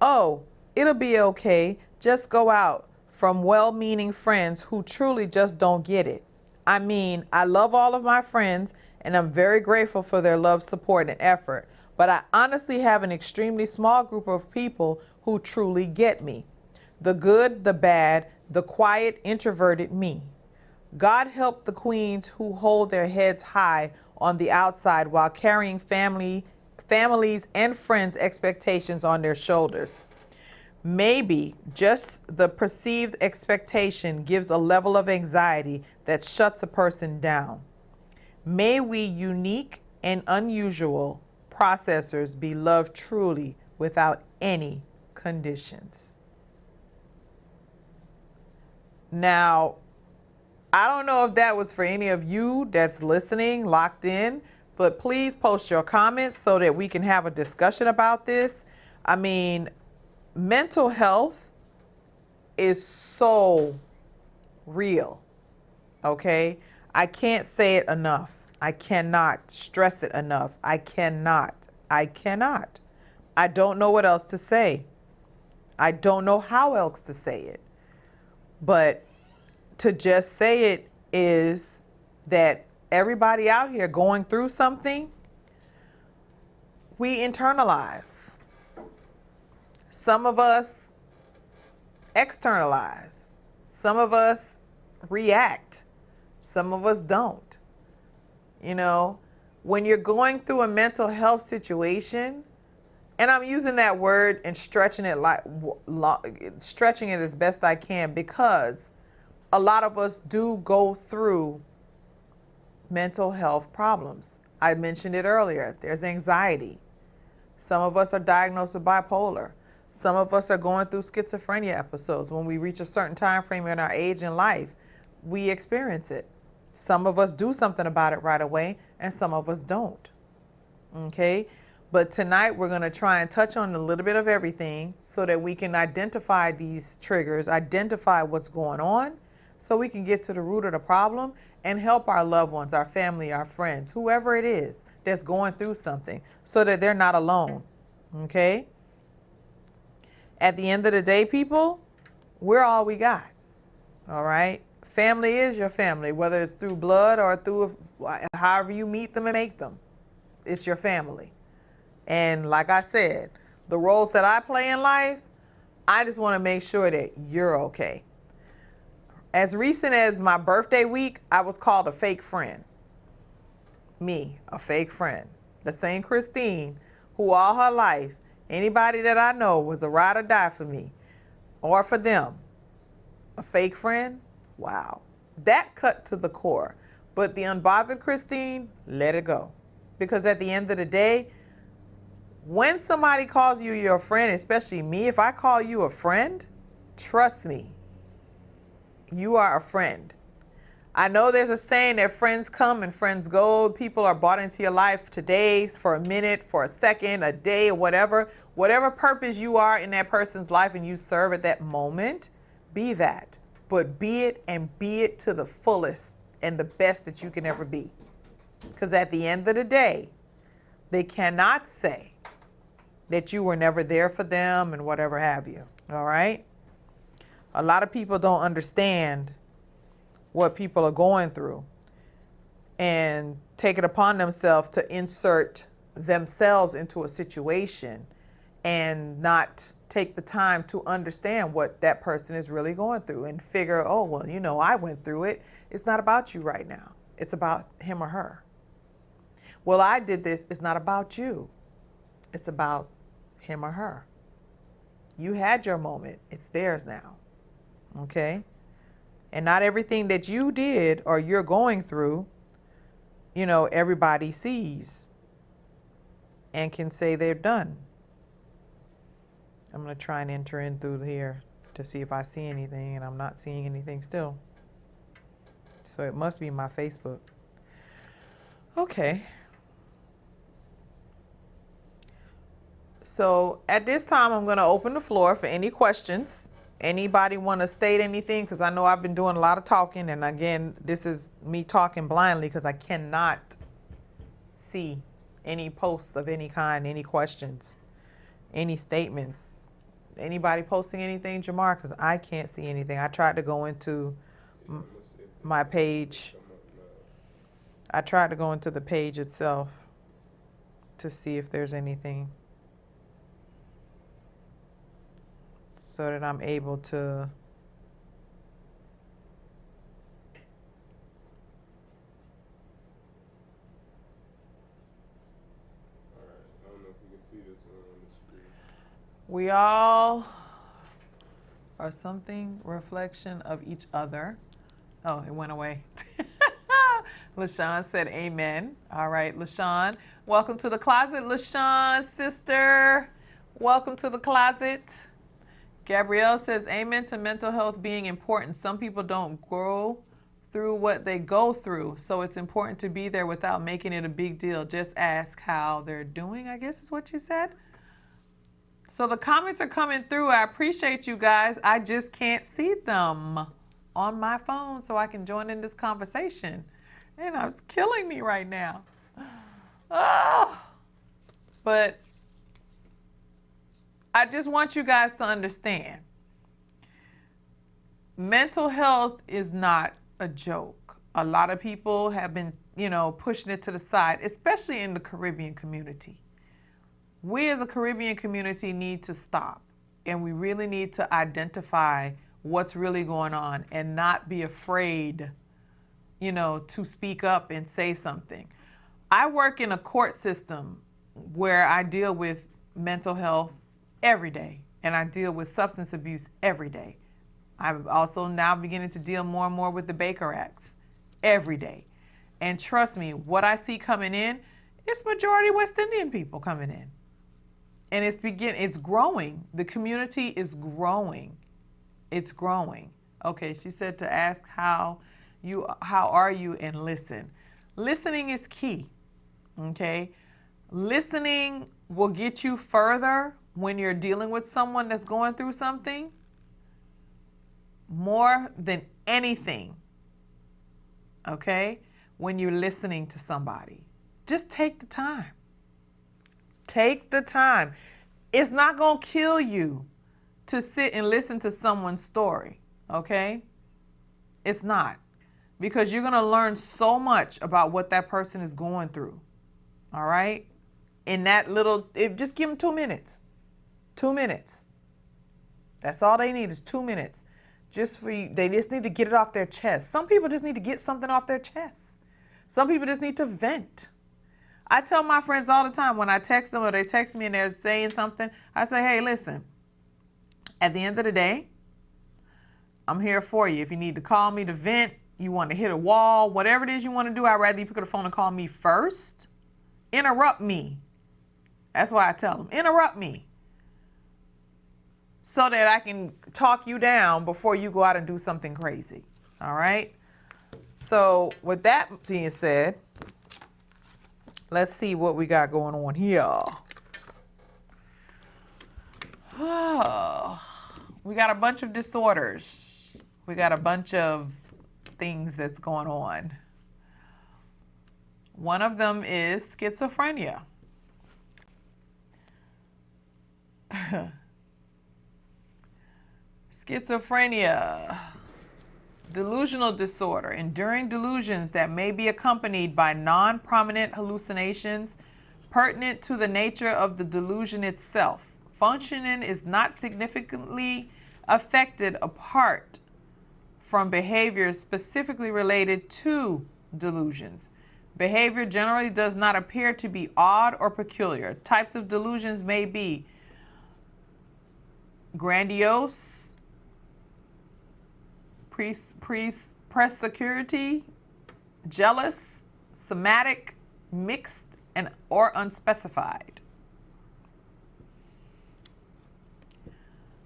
oh, it'll be okay, just go out, from well-meaning friends who truly just don't get it. I mean, I love all of my friends and I'm very grateful for their love, support, and effort, but I honestly have an extremely small group of people who truly get me. The good, the bad, the quiet, introverted me. God help the queens who hold their heads high on the outside while carrying families and friends' expectations on their shoulders. Maybe just the perceived expectation gives a level of anxiety that shuts a person down. May we, unique and unusual processors, be loved truly without any conditions. Now, I don't know if that was for any of you that's listening, locked in, but please post your comments so that we can have a discussion about this. I mean, mental health is so real, okay? I can't say it enough. I cannot stress it enough. I cannot. I don't know what else to say. I don't know how else to say it. But to just say it is that everybody out here going through something, we internalize. Some of us externalize. Some of us react. Some of us don't. You know, when you're going through a mental health situation, and I'm using that word and stretching it as best I can, because a lot of us do go through mental health problems. I mentioned it earlier. There's anxiety. Some of us are diagnosed with bipolar. Some of us are going through schizophrenia episodes. When we reach a certain time frame in our age in life, we experience it. Some of us do something about it right away, and some of us don't. Okay? But tonight we're going to try and touch on a little bit of everything so that we can identify these triggers, identify what's going on, so we can get to the root of the problem and help our loved ones, our family, our friends, whoever it is that's going through something, so that they're not alone. Okay? At the end of the day, people, we're all we got. All right? Family is your family, whether it's through blood or through however you meet them and make them. It's your family. And like I said, the roles that I play in life, I just want to make sure that you're okay. As recent as my birthday week, I was called a fake friend. Me, a fake friend. The same Christine who all her life, anybody that I know was a ride or die for me or for them. A fake friend? Wow. That cut to the core. But the unbothered Christine, let it go. Because at the end of the day, when somebody calls you your friend, especially me, if I call you a friend, trust me, you are a friend. I know there's a saying that friends come and friends go. People are brought into your life today, for a minute, for a second, a day, or whatever. Whatever purpose you are in that person's life and you serve at that moment, be that. But be it, and be it to the fullest and the best that you can ever be. Because at the end of the day, they cannot say that you were never there for them and whatever have you. All right? A lot of people don't understand what people are going through and take it upon themselves to insert themselves into a situation and not take the time to understand what that person is really going through and figure, oh, well, you know, I went through it. It's not about you right now. It's about him or her. Well, I did this. It's not about you. It's about him or her. You had your moment. It's theirs now. Okay? And not everything that you did or you're going through, you know, everybody sees and can say they're done. I'm going to try and enter in through here to see if I see anything, and I'm not seeing anything still. So it must be my Facebook. Okay. So at this time, I'm going to open the floor for any questions. Anybody want to state anything? Because I know I've been doing a lot of talking. And again, this is me talking blindly because I cannot see any posts of any kind, any questions, any statements. Anybody posting anything, Jamar? Because I can't see anything. I tried to go into my page. I tried to go into the page itself to see if there's anything, so that I'm able to we all are something reflection of each other. Oh, it went away. LaShawn said amen. All right, LaShawn. Welcome to the closet, LaShawn, sister. Welcome to the closet. Gabrielle says amen to mental health being important. Some people don't grow through what they go through, so it's important to be there without making it a big deal. Just ask how they're doing, I guess is what you said. So the comments are coming through. I appreciate you guys. I just can't see them on my phone so I can join in this conversation. And it's killing me right now. Oh. But I just want you guys to understand. Mental health is not a joke. A lot of people have been, pushing it to the side, especially in the Caribbean community. We as a Caribbean community need to stop, and we really need to identify what's really going on and not be afraid, to speak up and say something. I work in a court system where I deal with mental health every day, and I deal with substance abuse every day. I'm also now beginning to deal more and more with the Baker Acts every day. And trust me, what I see coming in, it's majority West Indian people coming in. And it's growing. The community is growing. It's growing. Okay, she said to ask how are you, and listen. Listening is key. Okay? Listening will get you further when you're dealing with someone that's going through something more than anything. Okay? When you're listening to somebody, just take the time. Take the time. It's not going to kill you to sit and listen to someone's story. Okay? It's not. Because you're going to learn so much about what that person is going through. All right? In that just give them 2 minutes. 2 minutes. That's all they need is 2 minutes. Just for you. They just need to get it off their chest. Some people just need to get something off their chest. Some people just need to vent. I tell my friends all the time when I text them or they text me and they're saying something, I say, hey, listen, at the end of the day, I'm here for you. If you need to call me to vent, you want to hit a wall, whatever it is you want to do, I'd rather you pick up the phone and call me first. Interrupt me. That's why I tell them, interrupt me. So that I can talk you down before you go out and do something crazy. All right? So with that being said, let's see what we got going on here. Oh, we got a bunch of disorders. We got a bunch of things that's going on. One of them is schizophrenia. Schizophrenia, delusional disorder, enduring delusions that may be accompanied by non-prominent hallucinations pertinent to the nature of the delusion itself. Functioning is not significantly affected apart from behaviors specifically related to delusions. Behavior generally does not appear to be odd or peculiar. Types of delusions may be grandiose, presecurity, jealous, somatic, mixed, or unspecified.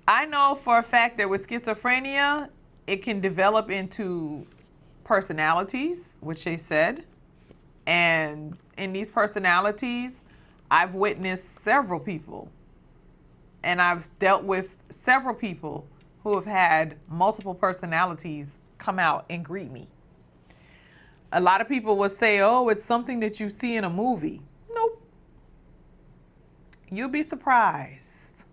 I know for a fact that with schizophrenia, it can develop into personalities, which they said. And in these personalities, I've witnessed several people. And I've dealt with several people who have had multiple personalities come out and greet me. A lot of people will say, oh, it's something that you see in a movie. Nope. You'll be surprised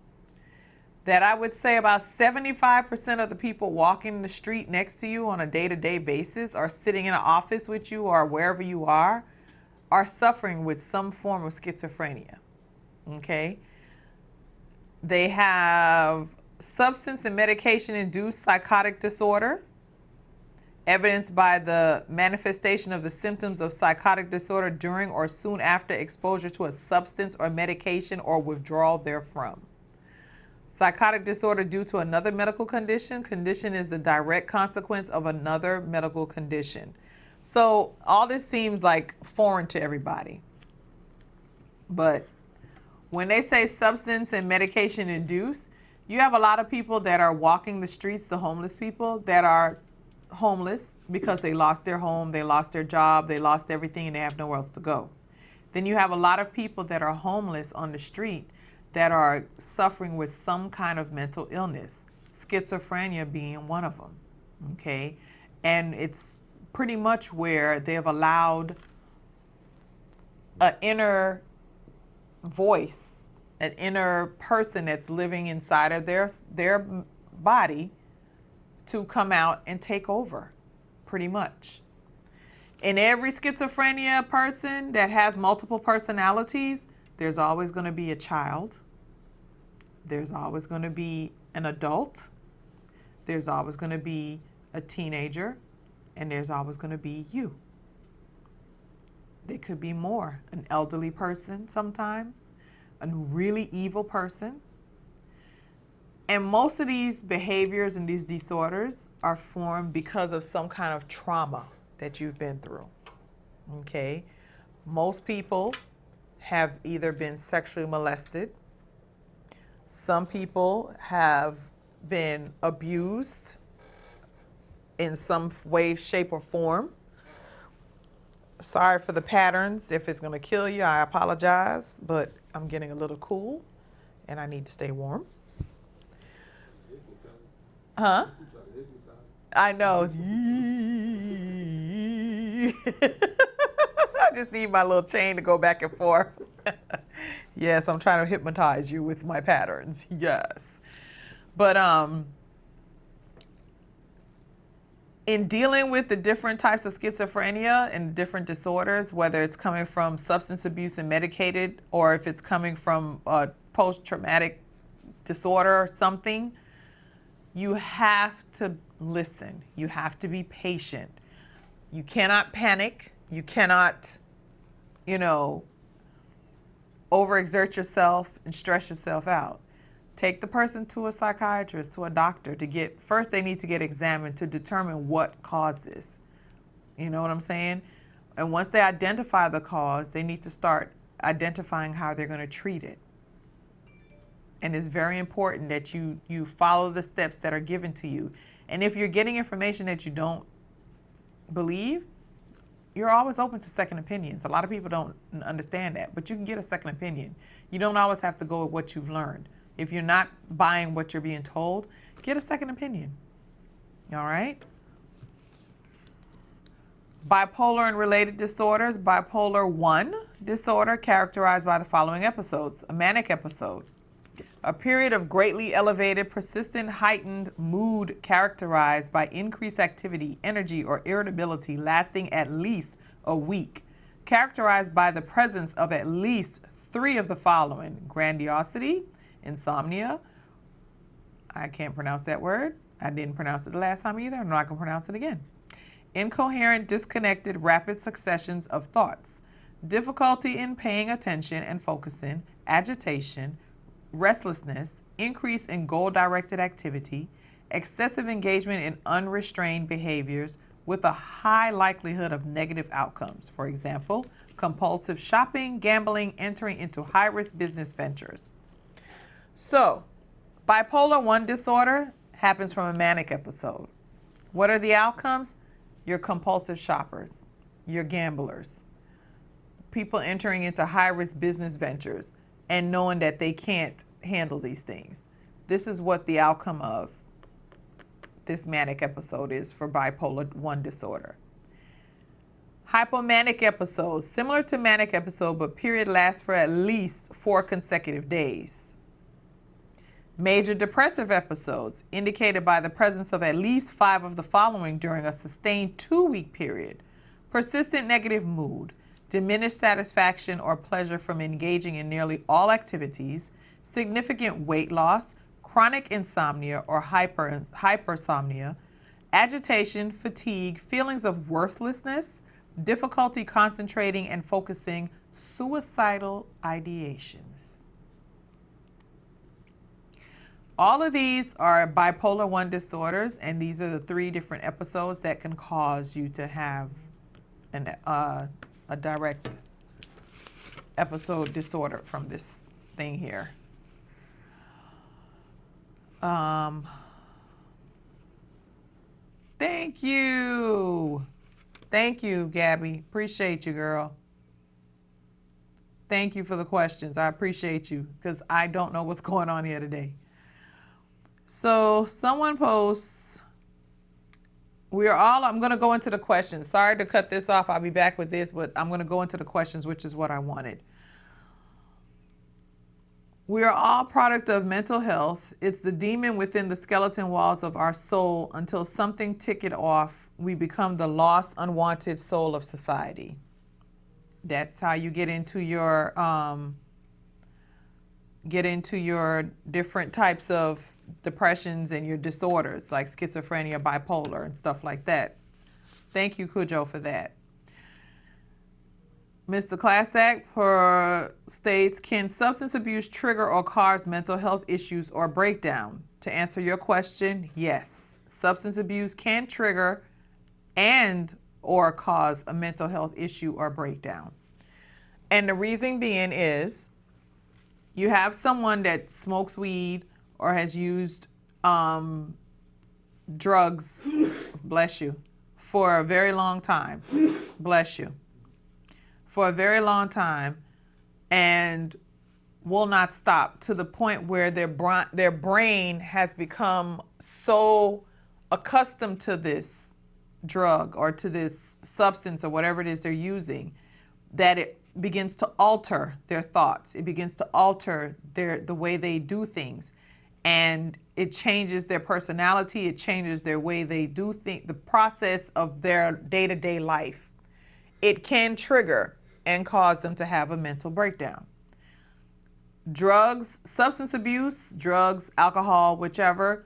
that I would say about 75% of the people walking the street next to you on a day-to-day basis or sitting in an office with you or wherever you are suffering with some form of schizophrenia. Okay? They have substance and medication-induced psychotic disorder, evidenced by the manifestation of the symptoms of psychotic disorder during or soon after exposure to a substance or medication or withdrawal therefrom. Psychotic disorder due to another medical condition. Condition is the direct consequence of another medical condition. So all this seems like foreign to everybody. But when they say substance and medication induced, you have a lot of people that are walking the streets, the homeless people that are homeless because they lost their home, they lost their job, they lost everything, and they have nowhere else to go. Then you have a lot of people that are homeless on the street that are suffering with some kind of mental illness, schizophrenia being one of them, okay? And it's pretty much where they've allowed an inner voice, an inner person that's living inside of their body to come out and take over, pretty much. In every schizophrenia person that has multiple personalities, there's always going to be a child. There's always going to be an adult. There's always going to be a teenager. And there's always going to be you. There could be more. An elderly person sometimes, a really evil person. And most of these behaviors and these disorders are formed because of some kind of trauma that you've been through, okay? Most people have either been sexually molested. Some people have been abused in some way, shape, or form. Sorry for the patterns. If it's gonna kill you, I apologize, but I'm getting a little cool and I need to stay warm. Huh? I know. I just need my little chain to go back and forth. Yes, I'm trying to hypnotize you with my patterns. Yes. But in dealing with the different types of schizophrenia and different disorders, whether it's coming from substance abuse and medicated, or if it's coming from post-traumatic disorder or something, you have to listen. You have to be patient. You cannot panic. You cannot, overexert yourself and stress yourself out. Take the person to a psychiatrist, to a doctor first they need to get examined to determine what caused this. You know what I'm saying? And once they identify the cause, they need to start identifying how they're going to treat it. And it's very important that you follow the steps that are given to you. And if you're getting information that you don't believe, you're always open to second opinions. A lot of people don't understand that, but you can get a second opinion. You don't always have to go with what you've learned. If you're not buying what you're being told, get a second opinion. All right? Bipolar and related disorders. Bipolar 1 disorder characterized by the following episodes. A manic episode. A period of greatly elevated, persistent, heightened mood characterized by increased activity, energy, or irritability lasting at least a week. Characterized by the presence of at least 3 of the following. Grandiosity, insomnia. I can't pronounce that word. I didn't pronounce it the last time either. I'm not going to pronounce it again. Incoherent, disconnected, rapid successions of thoughts. Difficulty in paying attention and focusing. Agitation. Restlessness, increase in goal-directed activity, excessive engagement in unrestrained behaviors with a high likelihood of negative outcomes. For example, compulsive shopping, gambling, entering into high-risk business ventures. So, bipolar 1 disorder happens from a manic episode. What are the outcomes? You're compulsive shoppers, you're gamblers, people entering into high-risk business ventures, and knowing that they can't handle these things. This is what the outcome of this manic episode is for bipolar 1 disorder. Hypomanic episodes, similar to manic episode, but period lasts for at least 4 consecutive days. Major depressive episodes, indicated by the presence of at least 5 of the following during a sustained 2-week period. Persistent negative mood, diminished satisfaction or pleasure from engaging in nearly all activities, significant weight loss, chronic insomnia or hypersomnia, agitation, fatigue, feelings of worthlessness, difficulty concentrating and focusing, suicidal ideations. All of these are bipolar 1 disorders, and these are the 3 different episodes that can cause you to have a direct episode disorder from this thing here. Thank you. Thank you, Gabby. Appreciate you, girl. Thank you for the questions. I appreciate you because I don't know what's going on here today. So someone posts, I'm going to go into the questions. Sorry to cut this off. I'll be back with this, but I'm going to go into the questions, which is what I wanted. We are all product of mental health. It's the demon within the skeleton walls of our soul. Until something tick it off, we become the lost, unwanted soul of society. That's how you get into your different types of depressions and your disorders like schizophrenia, bipolar, and stuff like that. Thank you, Cujo, for that. Mr. Class Act states, can substance abuse trigger or cause mental health issues or breakdown? To answer your question, yes. Substance abuse can trigger and or cause a mental health issue or breakdown. And the reason being is you have someone that smokes weed or has used drugs, bless you, for a very long time, bless you, for a very long time, and will not stop to the point where their brain has become so accustomed to this drug or to this substance or whatever it is they're using that it begins to alter their thoughts. It begins to alter the way they do things. And it changes their personality. It changes their way they do things, the process of their day-to-day life. It can trigger and cause them to have a mental breakdown. Drugs, substance abuse, drugs, alcohol, whichever,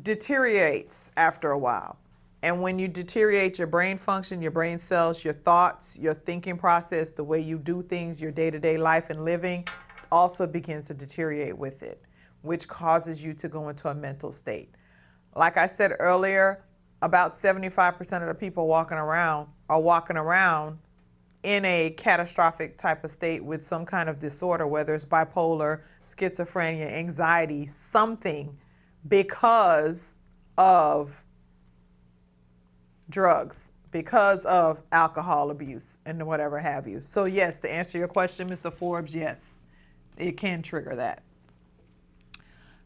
deteriorates after a while. And when you deteriorate your brain function, your brain cells, your thoughts, your thinking process, the way you do things, your day-to-day life and living also begins to deteriorate with it, which causes you to go into a mental state. Like I said earlier, about 75% of the people walking around are walking around in a catastrophic type of state with some kind of disorder, whether it's bipolar, schizophrenia, anxiety, something, because of drugs, because of alcohol abuse and whatever have you. So yes, to answer your question, Mr. Forbes, yes, it can trigger that.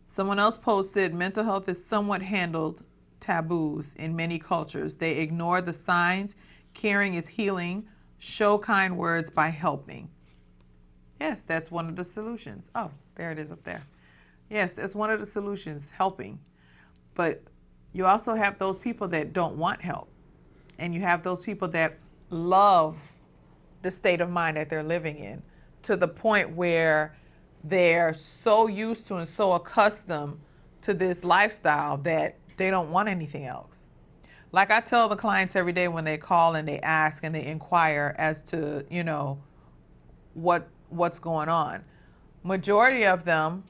Someone else posted, mental health is somewhat handled taboos in many cultures. They ignore the signs. Caring is healing. Show kind words by helping. Yes, that's one of the solutions. Oh, there it is up there. Yes, that's one of the solutions, helping. But you also have those people that don't want help. And you have those people that love the state of mind that they're living in to the point where they're so used to and so accustomed to this lifestyle that they don't want anything else. Like I tell the clients every day when they call and they ask and they inquire as to, you know, what's going on. Majority of them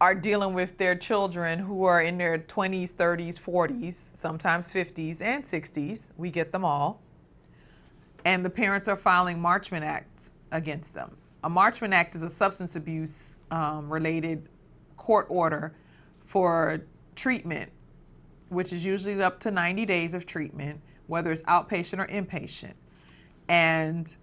are dealing with their children who are in their 20s, 30s, 40s, sometimes 50s and 60s. We get them all. And the parents are filing Marchman Acts against them. A Marchman Act is a substance abuse related court order for treatment, which is usually up to 90 days of treatment, whether it's outpatient or inpatient. And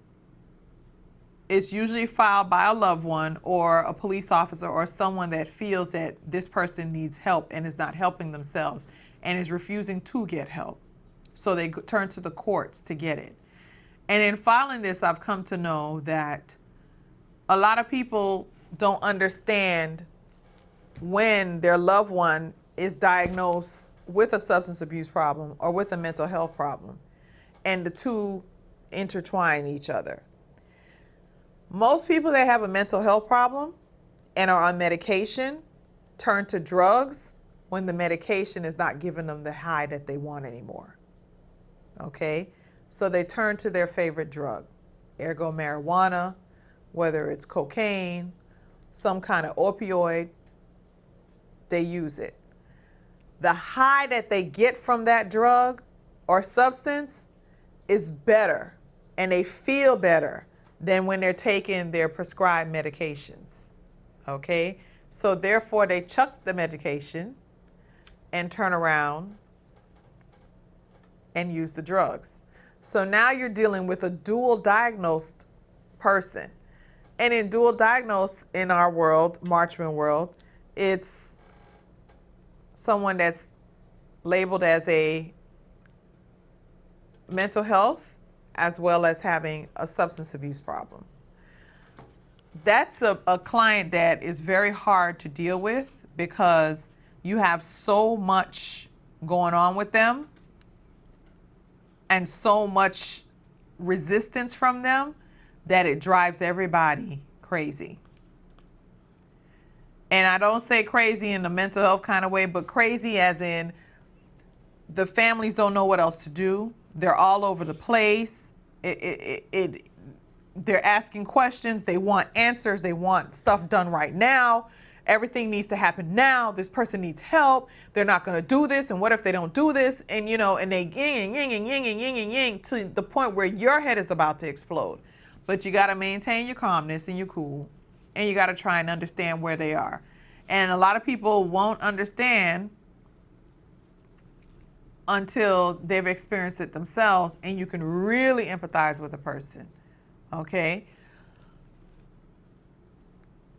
it's usually filed by a loved one or a police officer or someone that feels that this person needs help and is not helping themselves and is refusing to get help. So they turn to the courts to get it. And in filing this, I've come to know that a lot of people don't understand when their loved one is diagnosed with a substance abuse problem or with a mental health problem, and the two intertwine each other. Most people that have a mental health problem and are on medication turn to drugs when the medication is not giving them the high that they want anymore. Okay? So they turn to their favorite drug, ergo marijuana, whether it's cocaine, some kind of opioid, they use it. The high that they get from that drug or substance is better and they feel better than when they're taking their prescribed medications. Okay? So therefore they chuck the medication and turn around and use the drugs. So now you're dealing with a dual diagnosed person. And in dual diagnosed in our world, Marchman world, it's someone that's labeled as a mental health as well as having a substance abuse problem. That's a client that is very hard to deal with because you have so much going on with them and so much resistance from them that it drives everybody crazy. And I don't say crazy in the mental health kind of way, but crazy as in the families don't know what else to do. They're all over the place. They're asking questions. They want answers. They want stuff done right now. Everything needs to happen now. This person needs help. They're not going to do this. And what if they don't do this? And, you know, and they ying and ying and ying and ying to the point where your head is about to explode. But you got to maintain your calmness and your cool. And you got to try and understand where they are. And a lot of people won't understand until they've experienced it themselves, and you can really empathize with a person. Okay?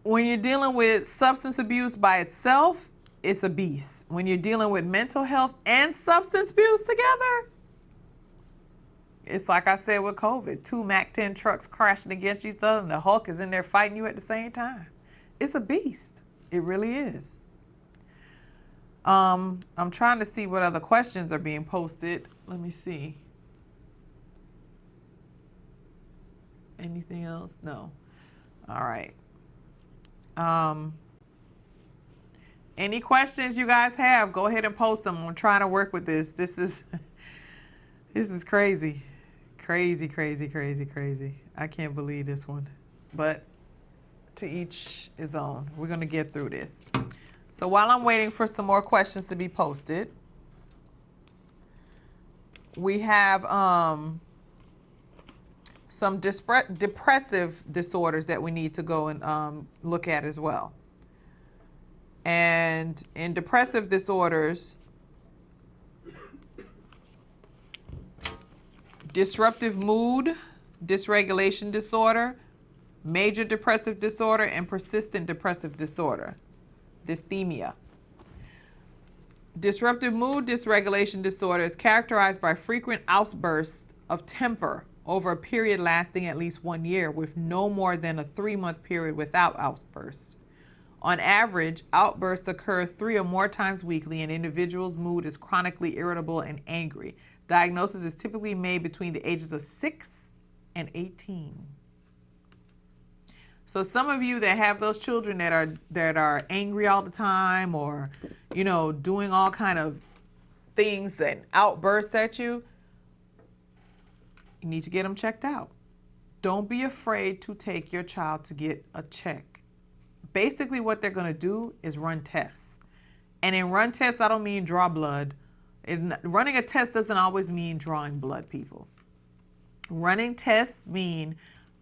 When you're dealing with substance abuse by itself, it's a beast. When you're dealing with mental health and substance abuse together, it's like I said with COVID, 2 MAC-10 trucks crashing against each other and the Hulk is in there fighting you at the same time. It's a beast. It really is. I'm trying to see what other questions are being posted. Let me see. Anything else? No. All right. Any questions you guys have, go ahead and post them. I'm trying to work with this. This is crazy. Crazy, crazy, crazy, crazy. I can't believe this one. But to each his own. We're going to get through this. So while I'm waiting for some more questions to be posted, we have some depressive disorders that we need to go and look at as well. And in depressive disorders, disruptive mood, dysregulation disorder, major depressive disorder, and persistent depressive disorder, dysthymia. Disruptive mood dysregulation disorder is characterized by frequent outbursts of temper over a period lasting at least 1 year, with no more than a 3-month period without outbursts. On average, outbursts occur 3 or more times weekly, and individual's mood is chronically irritable and angry. Diagnosis is typically made between the ages of 6 and 18. So some of you that have those children that are angry all the time, or, you know, doing all kind of things that outburst at you, you need to get them checked out. Don't be afraid to take your child to get a check. Basically what they're going to do is run tests. And in run tests, I don't mean draw blood. Running a test doesn't always mean drawing blood, people. Running tests mean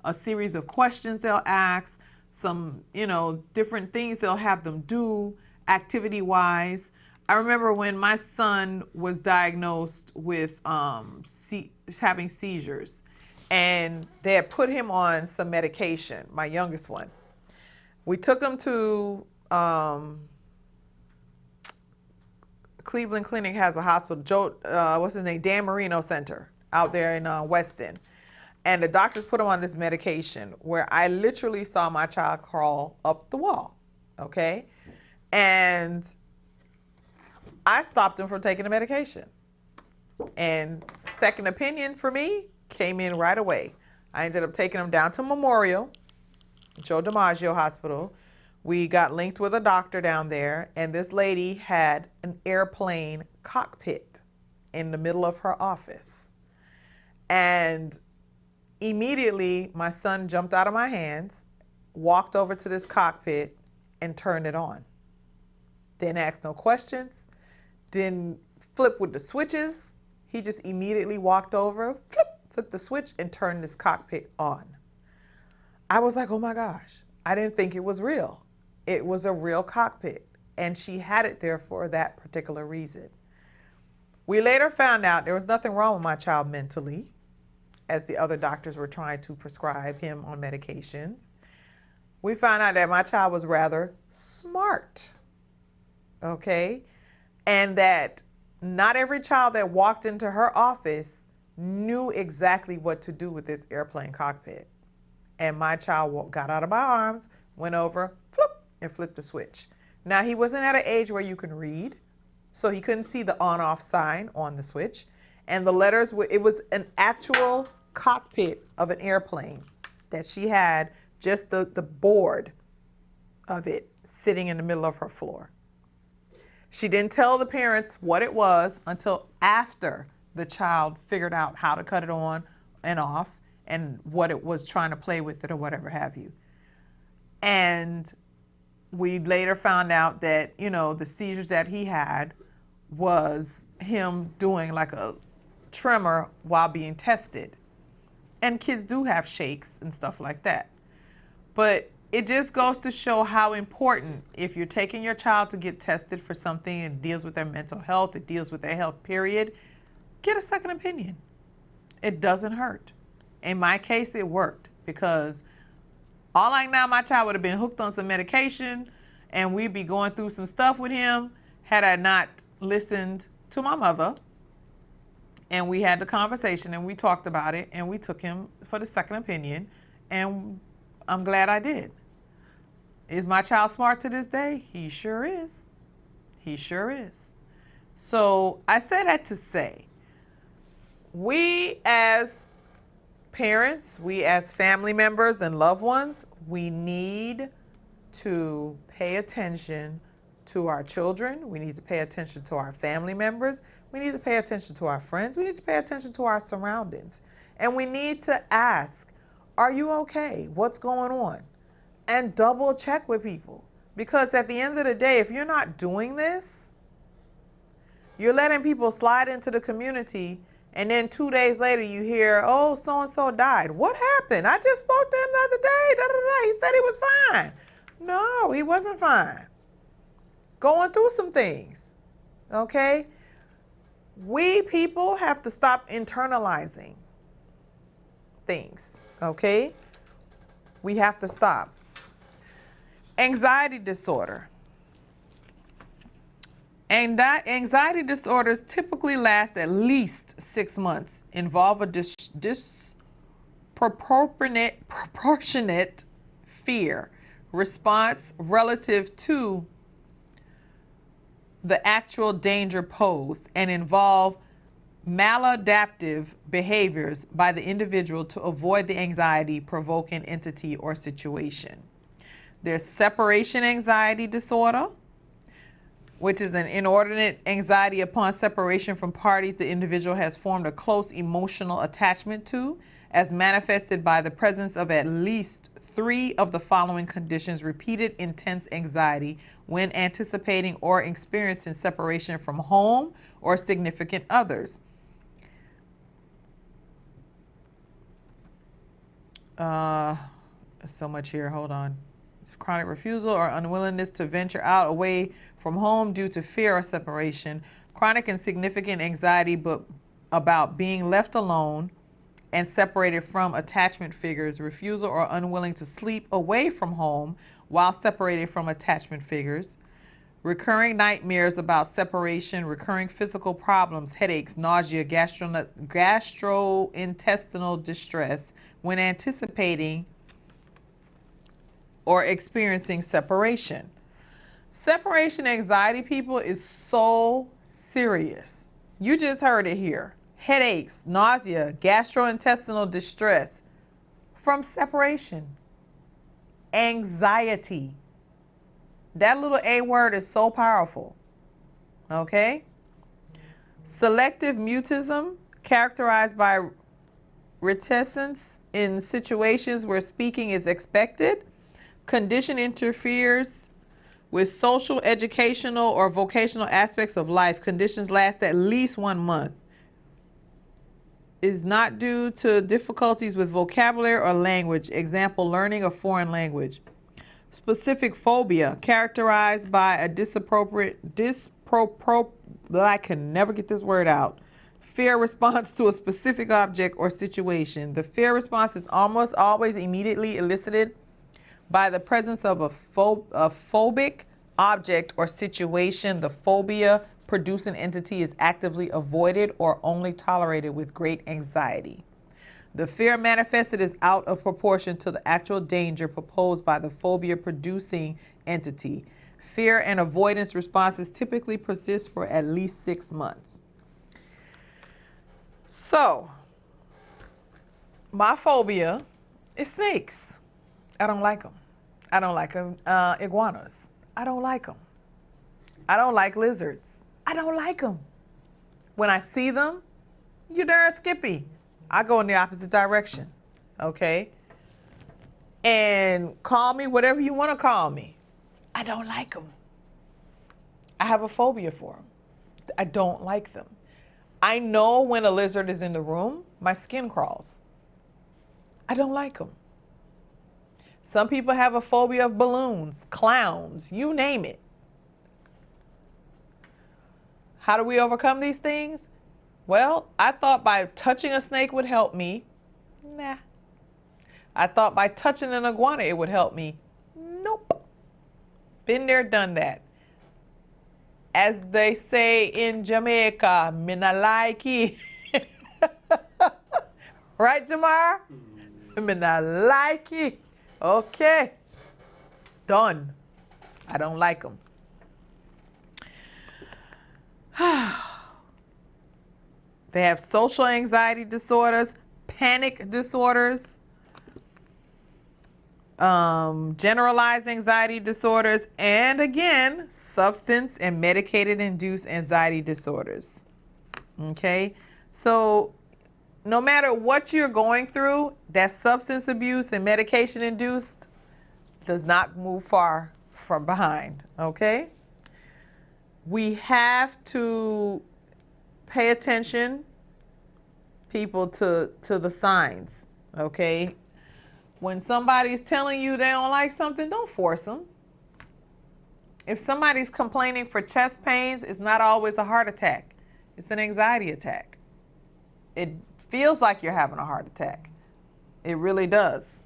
a series of questions they'll ask, some, you know, different things they'll have them do activity-wise. I remember when my son was diagnosed with having seizures, and they had put him on some medication, my youngest one. We took him to Cleveland Clinic has a hospital, Dan Marino Center out there in Weston. And the doctors put him on this medication where I literally saw my child crawl up the wall, okay? And I stopped him from taking the medication. And second opinion for me came in right away. I ended up taking him down to Memorial, Joe DiMaggio Hospital. We got linked with a doctor down there, and this lady had an airplane cockpit in the middle of her office. And immediately, my son jumped out of my hands, walked over to this cockpit, and turned it on. Didn't ask no questions, didn't flip with the switches. He just immediately walked over, flip, flipped the switch and turned this cockpit on. I was like, oh my gosh, I didn't think it was real. It was a real cockpit, and she had it there for that particular reason. We later found out there was nothing wrong with my child mentally, as the other doctors were trying to prescribe him on medications. We found out that my child was rather smart, okay? And that not every child that walked into her office knew exactly what to do with this airplane cockpit. And my child got out of my arms, went over, flip, and flipped the switch. Now, he wasn't at an age where you can read, so he couldn't see the on-off sign on the switch. And the letters, it was an actual cockpit of an airplane that she had, just the board of it sitting in the middle of her floor. She didn't tell the parents what it was until after the child figured out how to cut it on and off and what it was trying to play with it or whatever have you. And we later found out that, you know, the seizures that he had was him doing like a tremor while being tested. And kids do have shakes and stuff like that. But it just goes to show how important, if you're taking your child to get tested for something and deals with their mental health, it deals with their health, period, get a second opinion. It doesn't hurt. In my case, it worked, because all I know, my child would have been hooked on some medication and we'd be going through some stuff with him had I not listened to my mother. And we had the conversation and we talked about it and we took him for the second opinion, and I'm glad I did. Is my child smart to this day? He sure is. He sure is. So I say that to say, we as parents, we as family members and loved ones, we need to pay attention to our children. We need to pay attention to our family members. We need to pay attention to our friends. We need to pay attention to our surroundings. And we need to ask, are you okay? What's going on? And double check with people. Because at the end of the day, if you're not doing this, you're letting people slide into the community, and then 2 days later you hear, oh, so-and-so died. What happened? I just spoke to him the other day. Da, da, da. He said he was fine. No, he wasn't fine. Going through some things, okay? We people have to stop internalizing things, okay? We have to stop. Anxiety disorder. And anxiety disorders typically last at least 6 months, involve a disproportionate fear response relative to the actual danger posed, and involve maladaptive behaviors by the individual to avoid the anxiety provoking entity or situation. There's separation anxiety disorder, which is an inordinate anxiety upon separation from parties the individual has formed a close emotional attachment to, as manifested by the presence of at least 3 of the following conditions: repeated intense anxiety when anticipating or experiencing separation from home or significant others. So much here, hold on. It's chronic refusal or unwillingness to venture out away from home due to fear or separation. Chronic and significant anxiety about being left alone and separated from attachment figures. Refusal or unwilling to sleep away from home while separated from attachment figures. Recurring nightmares about separation. Recurring physical problems, headaches, nausea, gastrointestinal distress when anticipating or experiencing separation. Separation anxiety, people, is so serious. You just heard it here. Headaches, nausea, gastrointestinal distress from separation. Anxiety. That little A word is so powerful. Okay? Selective mutism, characterized by reticence in situations where speaking is expected. Condition interferes with social, educational, or vocational aspects of life. Conditions last at least 1 month. is not due to difficulties with vocabulary or language. Example, learning a foreign language. Specific phobia, characterized by a I can never get this word out. Fear response to a specific object or situation. The fear response is almost always immediately elicited by the presence of a phobic object or situation. The phobia producing entity is actively avoided or only tolerated with great anxiety. The fear manifested is out of proportion to the actual danger proposed by the phobia producing entity. Fear and avoidance responses typically persist for at least 6 months. So, my phobia is snakes. I don't like them. I don't like iguanas. I don't like them. I don't like lizards. I don't like them. When I see them, you darn skippy. I go in the opposite direction, okay? And call me whatever you want to call me. I don't like them. I have a phobia for them. I don't like them. I know when a lizard is in the room, my skin crawls. I don't like them. Some people have a phobia of balloons, clowns, you name it. How do we overcome these things? Well, I thought by touching a snake would help me. Nah. I thought by touching an iguana it would help me. Nope. Been there, done that. As they say in Jamaica, me nah like it. Right, Jamar? Me nah like it. Okay. Done. I don't like them. They have social anxiety disorders, panic disorders, generalized anxiety disorders, and again, substance and medicated induced anxiety disorders. Okay? So no matter what you're going through, that substance abuse and medication induced does not move far from behind. Okay? We have to pay attention, people, to the signs. Okay? When somebody's telling you they don't like something, don't force them. If somebody's complaining for chest pains, it's not always a heart attack. It's an anxiety attack. It feels like you're having a heart attack. It really does.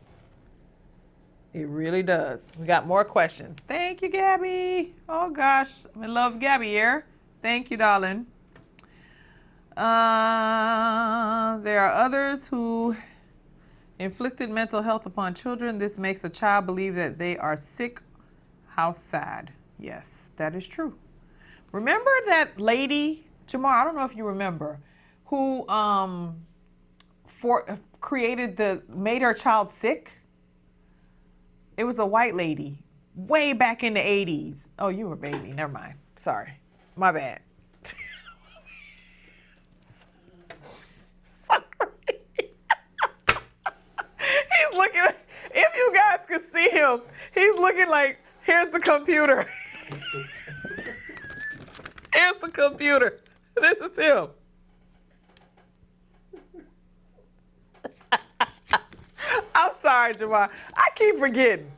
It really does. We got more questions. Thank you, Gabby. Oh, gosh. I love Gabby here. Thank you, darling. There are others who inflicted mental health upon children. This makes a child believe that they are sick. How sad. Yes, that is true. Remember that lady, Jamar, I don't know if you remember, who made her child sick? It was a white lady way back in the 80s. Oh, you were a baby. Never mind. Sorry. My bad. He's looking, if you guys could see him, he's looking like, here's the computer. Here's the computer. This is him. I'm sorry, Jamar. I keep forgetting.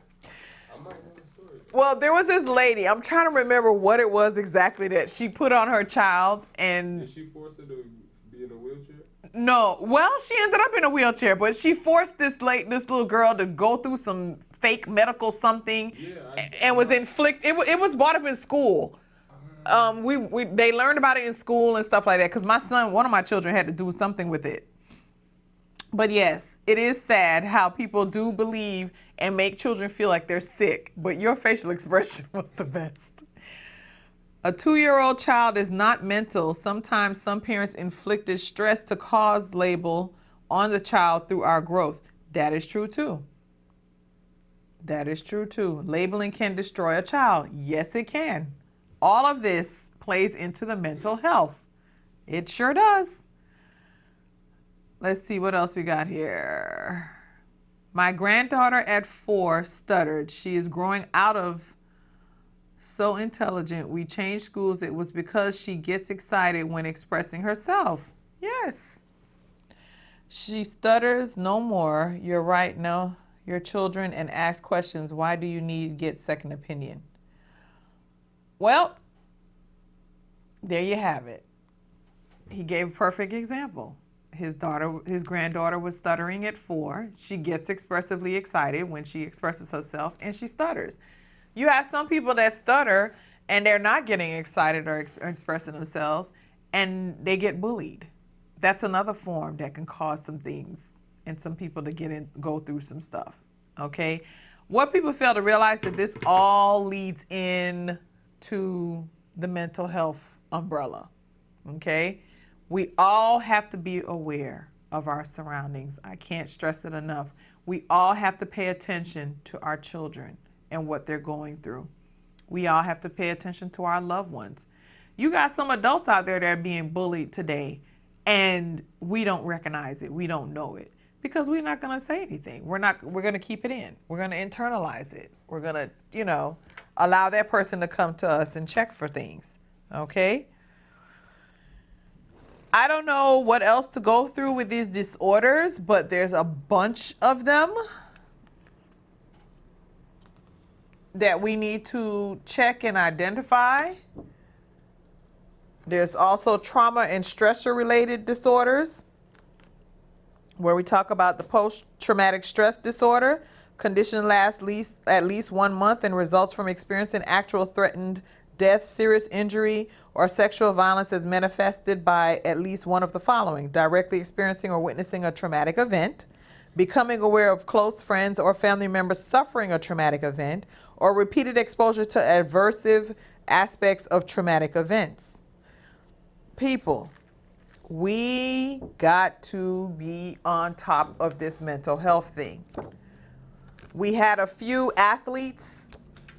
Well, there was this lady. I'm trying to remember what it was exactly that she put on her child. And did she force her to be in a wheelchair? No. Well, she ended up in a wheelchair, but she forced this little girl to go through some fake medical something, and was inflicted. It was brought up in school. They learned about it in school and stuff like that, because my son, one of my children, had to do something with it. But yes, it is sad how people do believe and make children feel like they're sick. But your facial expression was the best. A 2-year-old child is not mental. Sometimes some parents inflicted stress to cause label on the child through our growth. That is true too. That is true too. Labeling can destroy a child. Yes, it can. All of this plays into the mental health. It sure does. Let's see what else we got here. My granddaughter at 4 stuttered. She is growing out of so intelligent. We changed schools. It was because she gets excited when expressing herself. Yes. She stutters no more. You're right. No, your children and ask questions. Why do you need to get second opinion? Well, there you have it. He gave a perfect example. His granddaughter was stuttering at 4. She gets expressively excited when she expresses herself, and she stutters. You have some people that stutter and they're not getting excited or expressing themselves, and they get bullied. That's another form that can cause some things and some people to go through some stuff. Okay, what people fail to realize that this all leads in to the mental health umbrella. Okay, we all have to be aware of our surroundings. I can't stress it enough. We all have to pay attention to our children and what they're going through. We all have to pay attention to our loved ones. You got some adults out there that are being bullied today, and we don't recognize it. We don't know it because we're not going to say anything. We're going to keep it in. We're going to internalize it. We're going to, allow that person to come to us and check for things. Okay? I don't know what else to go through with these disorders, but there's a bunch of them that we need to check and identify. There's also trauma and stressor related disorders, where we talk about the post-traumatic stress disorder. Condition lasts at least 1 month and results from experiencing actual threatened death, serious injury, or sexual violence as manifested by at least one of the following: directly experiencing or witnessing a traumatic event, becoming aware of close friends or family members suffering a traumatic event, or repeated exposure to aversive aspects of traumatic events. People, we got to be on top of this mental health thing. We had a few athletes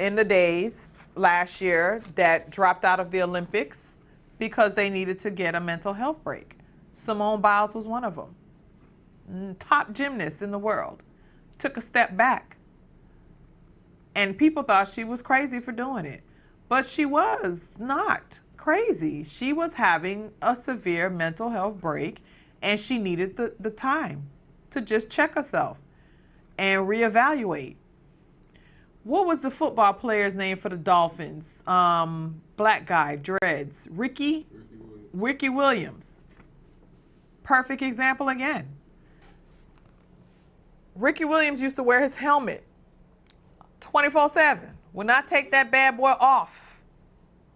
in the days last year that dropped out of the Olympics because they needed to get a mental health break. Simone Biles was one of them. Top gymnast in the world. Took a step back. And people thought she was crazy for doing it. But she was not crazy. She was having a severe mental health break, and she needed the time to just check herself and reevaluate. What was the football player's name for the Dolphins? Black guy, dreads. Ricky Williams. Perfect example again. Ricky Williams used to wear his helmet 24/7. Would not take that bad boy off.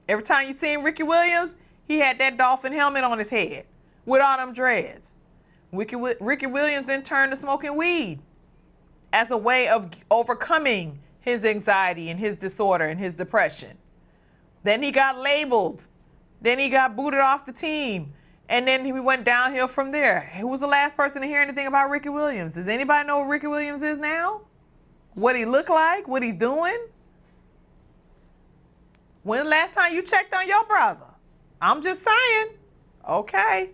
Every time you seen Ricky Williams, he had that dolphin helmet on his head with all them dreads. Ricky Williams then turned to smoking weed as a way of overcoming his anxiety and his disorder and his depression. Then he got labeled. Then he got booted off the team. And then he went downhill from there. Who was the last person to hear anything about Ricky Williams? Does anybody know who Ricky Williams is now? What he look like? What he's doing? When the last time you checked on your brother? I'm just saying. Okay.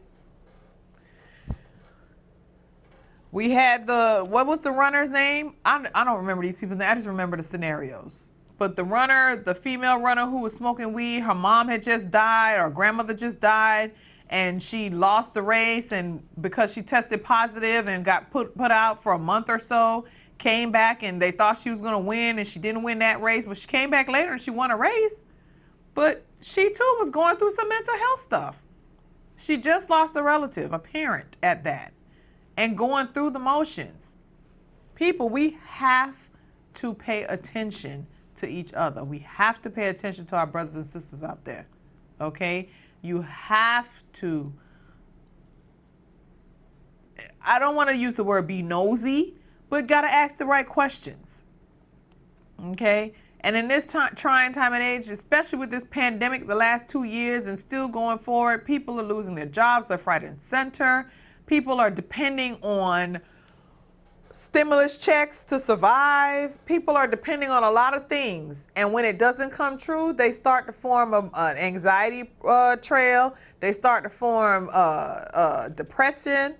We had what was the runner's name? I don't remember these people's names. I just remember the scenarios. But the female runner who was smoking weed, her mom had just died, or grandmother just died, and she lost the race, and because she tested positive and got put out for a month or so, came back and they thought she was going to win, and she didn't win that race, but she came back later and she won a race. But she too was going through some mental health stuff. She just lost a relative, a parent at that, and going through the motions. People, we have to pay attention to each other. We have to pay attention to our brothers and sisters out there, okay? You have to, I don't want to use the word be nosy, but got to ask the right questions, okay? And in this trying time and age, especially with this pandemic, the last 2 years and still going forward, people are losing their jobs left, right, and center. People are depending on stimulus checks to survive. People are depending on a lot of things. And when it doesn't come true, they start to form an anxiety trail. They start to form depression.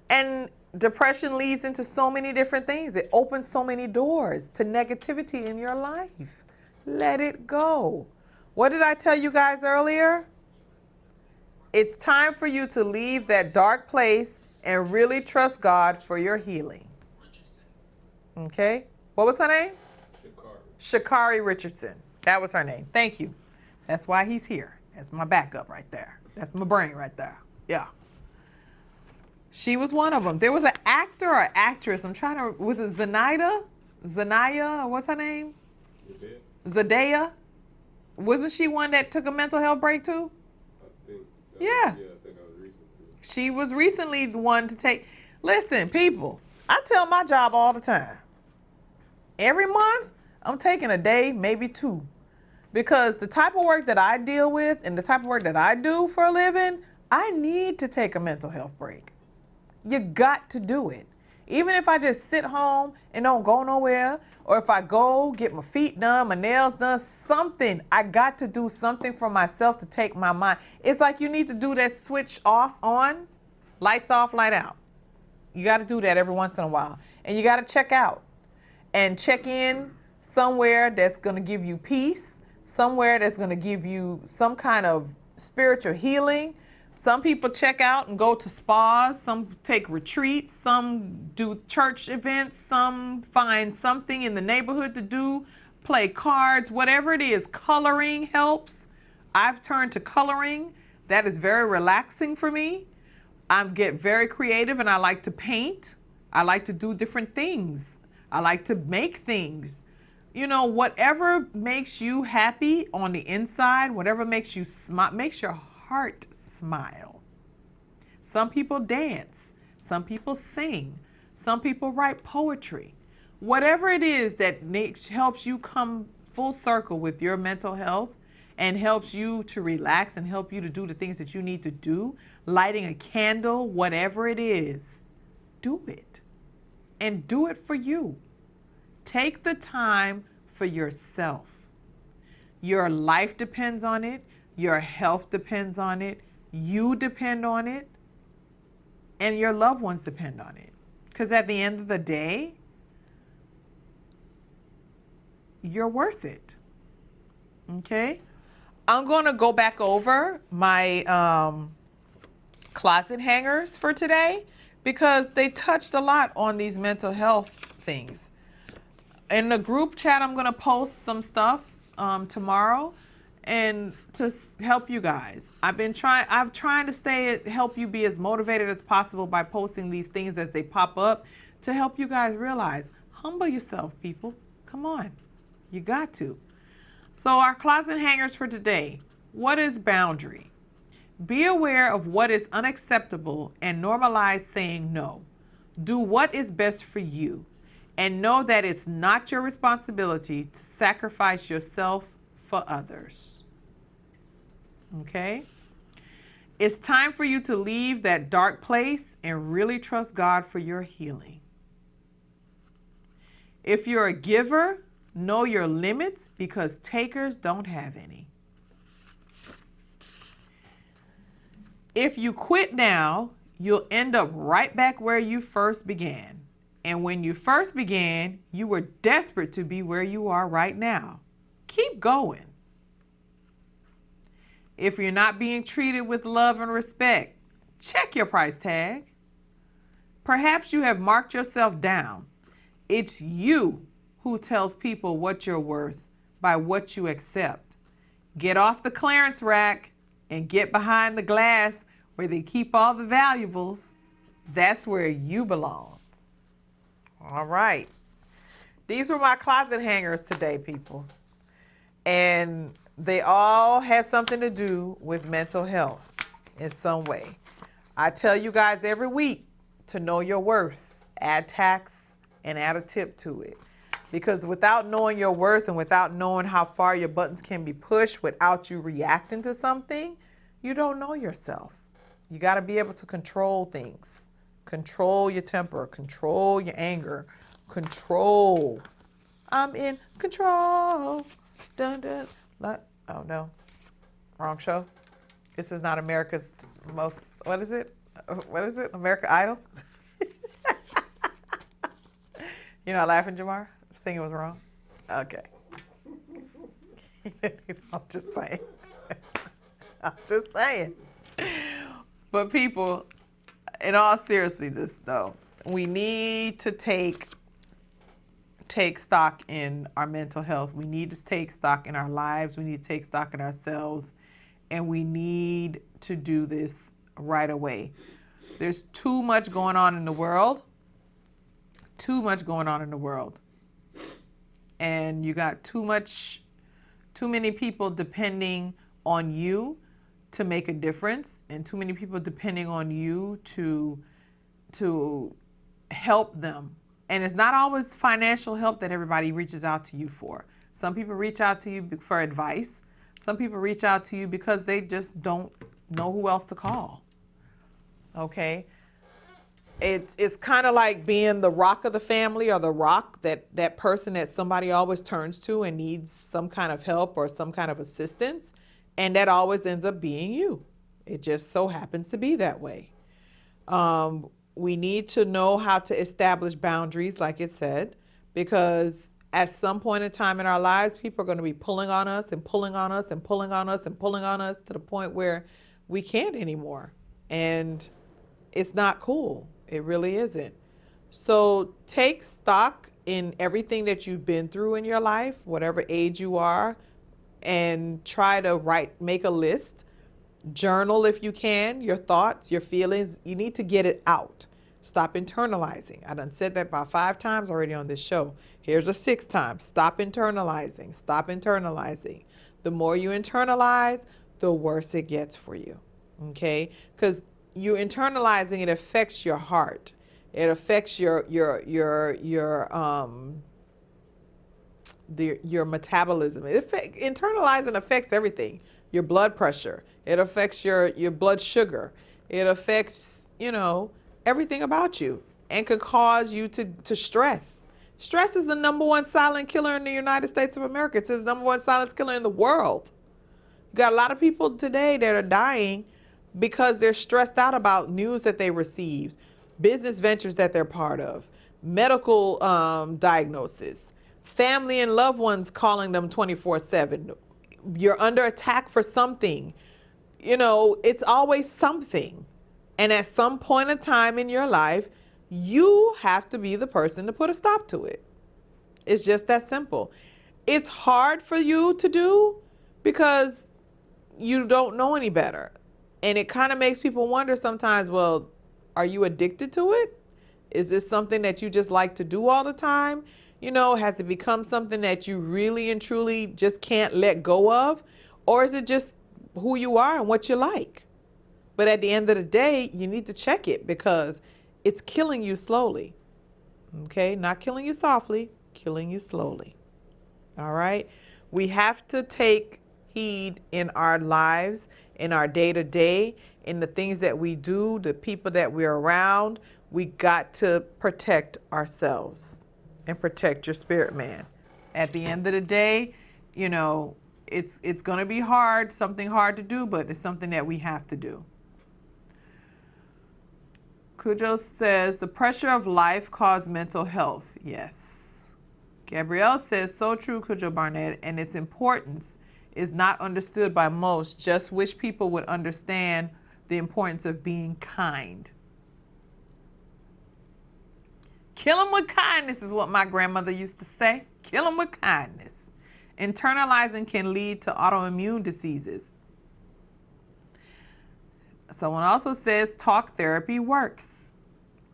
And depression leads into so many different things. It opens so many doors to negativity in your life. Let it go. What did I tell you guys earlier? It's time for you to leave that dark place and really trust God for your healing. Okay? What was her name? Shakari Richardson. That was her name. Thank you. That's why he's here. That's my backup right there. That's my brain right there. Yeah. She was one of them. There was an actor or actress. I'm trying to, was it Zenaida? Zanaya, what's her name? Zendaya. Wasn't she one that took a mental health break too? Yeah. I think I was recent too. She was recently the one to take. Listen, people, I tell my job all the time. Every month, I'm taking a day, maybe two. Because the type of work that I deal with and the type of work that I do for a living, I need to take a mental health break. You got to do it. Even if I just sit home and don't go nowhere, or if I go get my feet done, my nails done, something, I got to do something for myself to take my mind. It's like you need to do that switch off, on, lights off, light out. You got to do that every once in a while. And you got to check out and check in somewhere that's going to give you peace, somewhere that's going to give you some kind of spiritual healing. Some people check out and go to spas, some take retreats, some do church events, some find something in the neighborhood to do, play cards, whatever it is. Coloring helps. I've turned to coloring. That is very relaxing for me. I get very creative and I like to paint. I like to do different things. I like to make things. You know, whatever makes you happy on the inside, whatever makes you smile, makes your heart smile. Some people dance. Some people sing. Some people write poetry. Whatever it is that helps you come full circle with your mental health and helps you to relax and help you to do the things that you need to do, lighting a candle, whatever it is, do it. And do it for you. Take the time for yourself. Your life depends on it. Your health depends on it. You depend on it. And your loved ones depend on it. Because at the end of the day, you're worth it. Okay? I'm going to go back over my closet hangers for today because they touched a lot on these mental health things. In the group chat, I'm going to post some stuff tomorrow and to help you guys. I'm trying to help you be as motivated as possible by posting these things as they pop up to help you guys realize, humble yourself, people. Come on. You got to. So our closet hangers for today. What is boundary? Be aware of what is unacceptable and normalize saying no. Do what is best for you and know that it's not your responsibility to sacrifice yourself for others. Okay? It's time for you to leave that dark place and really trust God for your healing. If you're a giver, know your limits because takers don't have any. If you quit now, you'll end up right back where you first began. And when you first began, you were desperate to be where you are right now. Keep going. If you're not being treated with love and respect, check your price tag. Perhaps you have marked yourself down. It's you who tells people what you're worth by what you accept. Get off the clearance rack and get behind the glass where they keep all the valuables. That's where you belong. All right. These were my closet hangers today, people. And they all had something to do with mental health in some way. I tell you guys every week to know your worth, add tax, and add a tip to it. Because without knowing your worth and without knowing how far your buttons can be pushed without you reacting to something, you don't know yourself. You got to be able to control things. Control your temper, control your anger, control. I'm in control. Dun, dun. Oh no, wrong show. This is not America's most, what is it? America Idol? You're not laughing, Jamar? Singing was wrong? Okay. I'm just saying. I'm just saying. But people, in all seriousness, though, we need to take stock in our mental health. We need to take stock in our lives. We need to take stock in ourselves. And we need to do this right away. There's too much going on in the world. Too much going on in the world. And you got too many people depending on you to make a difference, and too many people depending on you to help them. And it's not always financial help that everybody reaches out to you for. Some people reach out to you for advice. Some people reach out to you because they just don't know who else to call. Okay? It's kind of like being the rock of the family, or the rock, that person that somebody always turns to and needs some kind of help or some kind of assistance. And that always ends up being you. It just so happens to be that way. We need to know how to establish boundaries, like it said, because at some point in time in our lives, people are going to be pulling on us and pulling on us and pulling on us and pulling on us to the point where we can't anymore. And it's not cool. It really isn't. So take stock in everything that you've been through in your life, whatever age you are, and try to make a list. Journal if you can, your thoughts, your feelings. You need to get it out. Stop internalizing. I done said that about 5 times already on this show. Here's a 6th time. Stop internalizing. Stop internalizing. The more you internalize, the worse it gets for you. Okay? Because you internalizing, it affects your heart. It affects your metabolism. Internalizing affects everything. Your blood pressure. It affects your blood sugar. It affects, everything about you, and could cause you to stress. Stress is the #1 silent killer in the United States of America. It's the #1 silent killer in the world. You got a lot of people today that are dying because they're stressed out about news that they received, business ventures that they're part of, medical diagnosis, family and loved ones calling them 24/7. You're under attack for something. It's always something. And at some point in time in your life, you have to be the person to put a stop to it. It's just that simple. It's hard for you to do because you don't know any better. And it kind of makes people wonder sometimes, well, are you addicted to it? Is this something that you just like to do all the time? Has it become something that you really and truly just can't let go of? Or is it just who you are and what you like? But at the end of the day, you need to check it because it's killing you slowly. Okay? Not killing you softly, killing you slowly. All right? We have to take heed in our lives, in our day-to-day, in the things that we do, the people that we're around. We got to protect ourselves and protect your spirit man. At the end of the day, it's going to be hard, something hard to do, but it's something that we have to do. Cujo says, the pressure of life caused mental health. Yes. Gabrielle says, so true, Cujo Barnett, and its importance is not understood by most. Just wish people would understand the importance of being kind. Kill them with kindness is what my grandmother used to say. Kill them with kindness. Internalizing can lead to autoimmune diseases. Someone also says talk therapy works.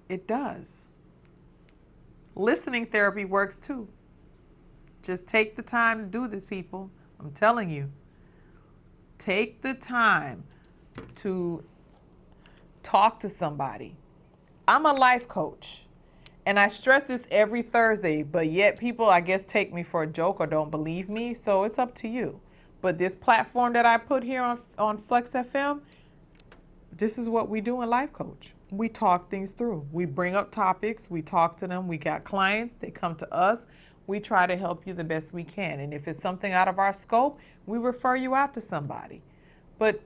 It does. Listening therapy works too. Just take the time to do this, people. I'm telling you. Take the time to talk to somebody. I'm a life coach. And I stress this every Thursday, but yet people, I guess, take me for a joke or don't believe me. So it's up to you. But this platform that I put here on FLEXX FM, this is what we do in Life Coach. We talk things through. We bring up topics. We talk to them. We got clients. They come to us. We try to help you the best we can. And if it's something out of our scope, we refer you out to somebody. But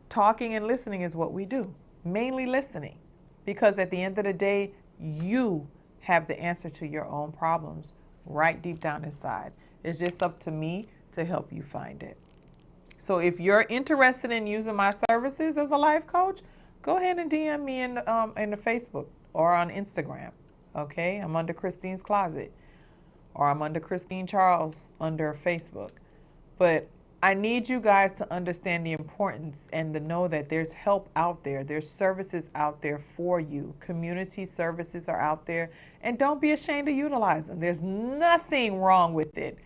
talking and listening is what we do. Mainly listening. Because at the end of the day, you have the answer to your own problems right deep down inside. It's just up to me to help you find it. So if you're interested in using my services as a life coach, go ahead and DM me in the Facebook or on Instagram. Okay, I'm under Christine's Closet, or I'm under Christine Charles under Facebook. But I need you guys to understand the importance and to know that there's help out there. There's services out there for you. Community services are out there, and don't be ashamed to utilize them. There's nothing wrong with it.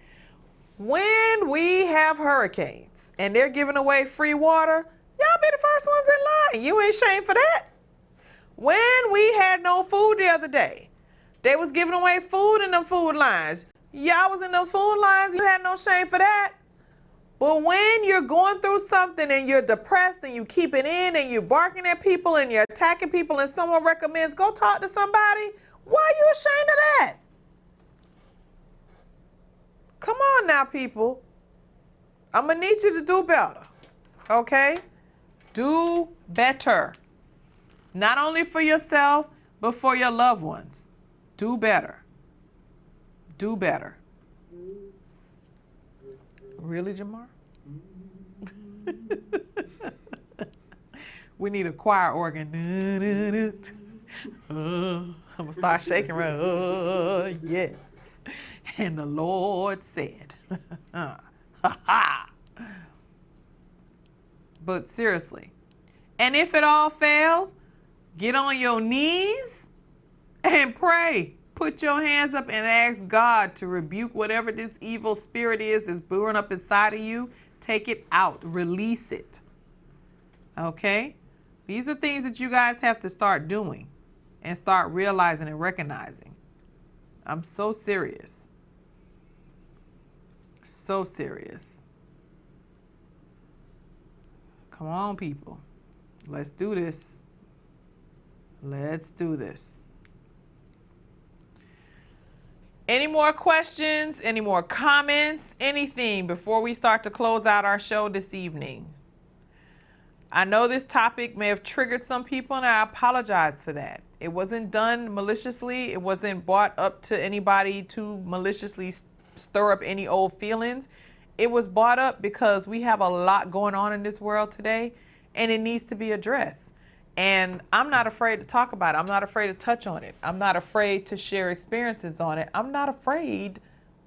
When we have hurricanes and they're giving away free water, y'all be the first ones in line. You ain't ashamed for that. When we had no food the other day, they was giving away food in them food lines. Y'all was in them food lines. You had no shame for that. But when you're going through something and you're depressed and you keep it in and you're barking at people and you're attacking people and someone recommends go talk to somebody, why are you ashamed of that? Come on now, people. I'm going to need you to do better. Okay? Do better. Not only for yourself, but for your loved ones. Do better. Do better. Really, Jamar? We need a choir organ. I'm going to start shaking around. Yes. And the Lord said, but seriously, and if it all fails, get on your knees and pray. Put your hands up and ask God to rebuke whatever this evil spirit is that's brewing up inside of you. Take it out. Release it. Okay? These are things that you guys have to start doing and start realizing and recognizing. I'm so serious. So serious. Come on, people. Let's do this. Let's do this. Any more questions? Any more comments? Anything before we start to close out our show this evening? I know this topic may have triggered some people, and I apologize for that. It wasn't done maliciously. It wasn't brought up to anybody to maliciously stir up any old feelings. It was brought up because we have a lot going on in this world today, and it needs to be addressed. And I'm not afraid to talk about it. I'm not afraid to touch on it. I'm not afraid to share experiences on it. I'm not afraid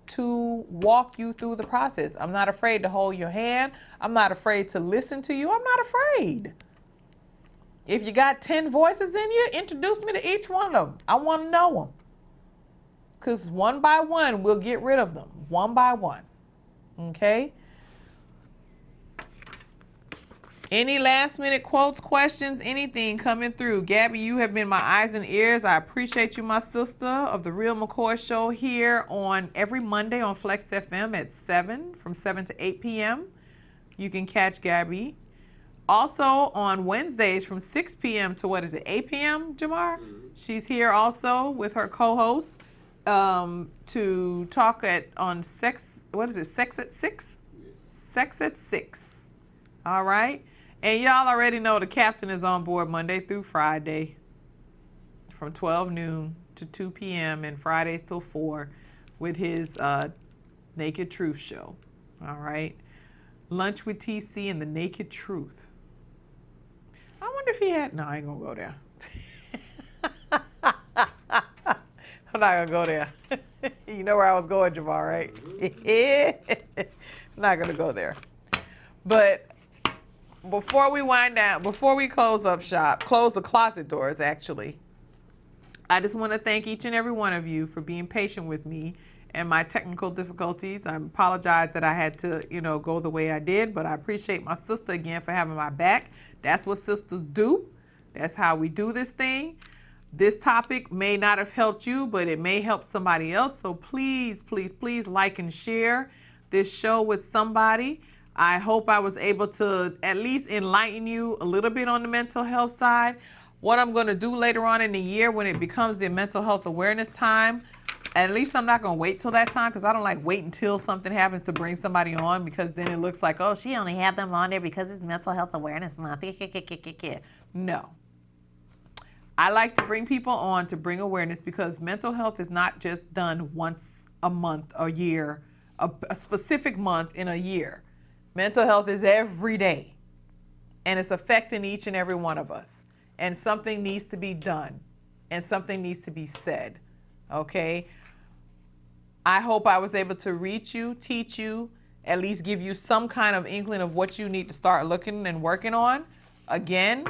to walk you through the process. I'm not afraid to hold your hand. I'm not afraid to listen to you. I'm not afraid. If you got 10 voices in you, introduce me to each one of them. I want to know them. Because one by one, we'll get rid of them. One by one. Okay? Any last minute quotes, questions, anything coming through? Gabby, you have been my eyes and ears. I appreciate you, my sister, of the Real McCoy Show here on every Monday on FLEXX FM at 7, from 7 to 8 p.m. You can catch Gabby. Also on Wednesdays from 6 p.m. to 8 p.m., Jamar? She's here also with her co-host to talk on sex, Sex at 6? Sex at 6. All right? And y'all already know the captain is on board Monday through Friday from 12 noon to 2 p.m. and Fridays till 4 with his Naked Truth show. All right? Lunch with TC and the Naked Truth. I wonder if he had... No, I ain't going to go there. I'm not going to go there. You know where I was going, Jamal, right? I'm not going to go there. But... before we wind down, before we close up shop, close the closet doors actually, I just want to thank each and every one of you for being patient with me and my technical difficulties. I apologize that I had to, go the way I did, but I appreciate my sister again for having my back. That's what sisters do. That's how we do this thing. This topic may not have helped you, but it may help somebody else. So please, please, please like and share this show with somebody. I hope I was able to at least enlighten you a little bit on the mental health side. What I'm going to do later on in the year when it becomes the mental health awareness time, at least I'm not going to wait till that time because I don't like wait until something happens to bring somebody on because then it looks like, oh, she only had them on there because it's mental health awareness month. No. I like to bring people on to bring awareness because mental health is not just done once a month, a year, a specific month in a year. Mental health is every day, and it's affecting each and every one of us. and something needs to be done and something needs to be said. Okay? I hope I was able to reach you, teach you, at least give you some kind of inkling of what you need to start looking and working on. Again,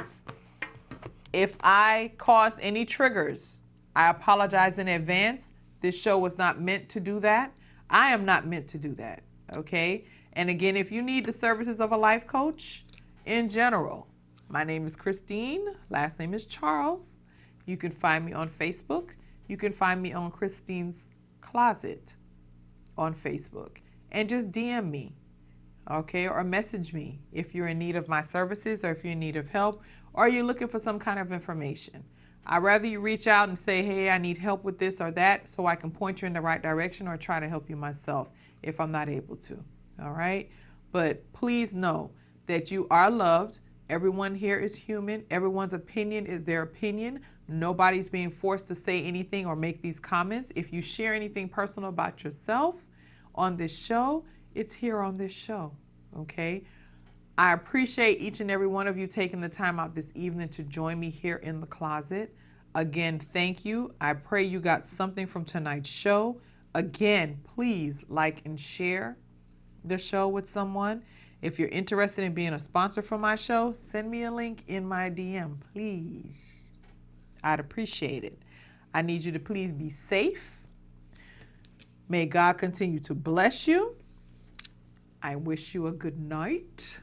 if I caused any triggers, I apologize in advance. This show was not meant to do that. I am not meant to do that, okay? And again, if you need the services of a life coach in general, my name is Christine, last name is Charles. You can find me on Facebook. You can find me on Christine's Closet on Facebook. And just DM me, okay? Or message me if you're in need of my services or if you're in need of help or you're looking for some kind of information. I'd rather you reach out and say, hey, I need help with this or that so I can point you in the right direction or try to help you myself if I'm not able to, all right? But please know that you are loved. Everyone here is human. Everyone's opinion is their opinion. Nobody's being forced to say anything or make these comments. If you share anything personal about yourself on this show, it's here on this show, okay? I appreciate each and every one of you taking the time out this evening to join me here in the closet. Again, thank you. I pray you got something from tonight's show. Again, please like and share the show with someone. If you're interested in being a sponsor for my show, send me a link in my DM, please. I'd appreciate it. I need you to please be safe. May God continue to bless you. I wish you a good night.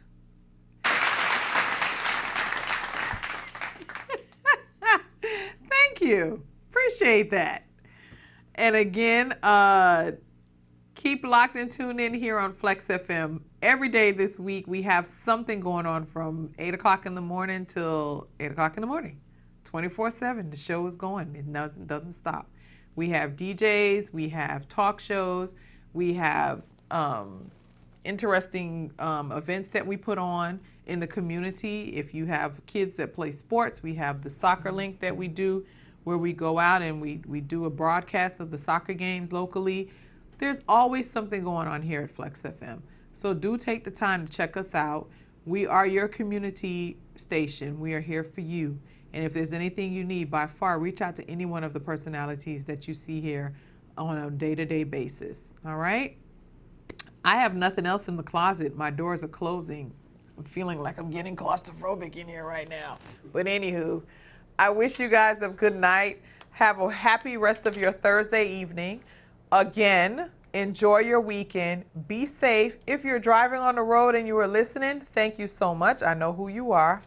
Thank you. Appreciate that. And again, keep locked and tuned in here on FLEXX FM. Every day this week, we have something going on from 8 o'clock in the morning till 8 o'clock in the morning. 24/7, the show is going. It doesn't stop. We have DJs, we have talk shows, we have interesting events that we put on in the community. If you have kids that play sports, we have the soccer link that we do where we go out and we do a broadcast of the soccer games locally. There's always something going on here at FLEXX FM. So do take the time to check us out. We are your community station. We are here for you. And if there's anything you need, by far, reach out to any one of the personalities that you see here on a day-to-day basis. All right? I have nothing else in the closet. My doors are closing. I'm feeling like I'm getting claustrophobic in here right now. But anywho, I wish you guys a good night. Have a happy rest of your Thursday evening. Again, enjoy your weekend. Be safe. If you're driving on the road and you are listening, thank you so much. I know who you are.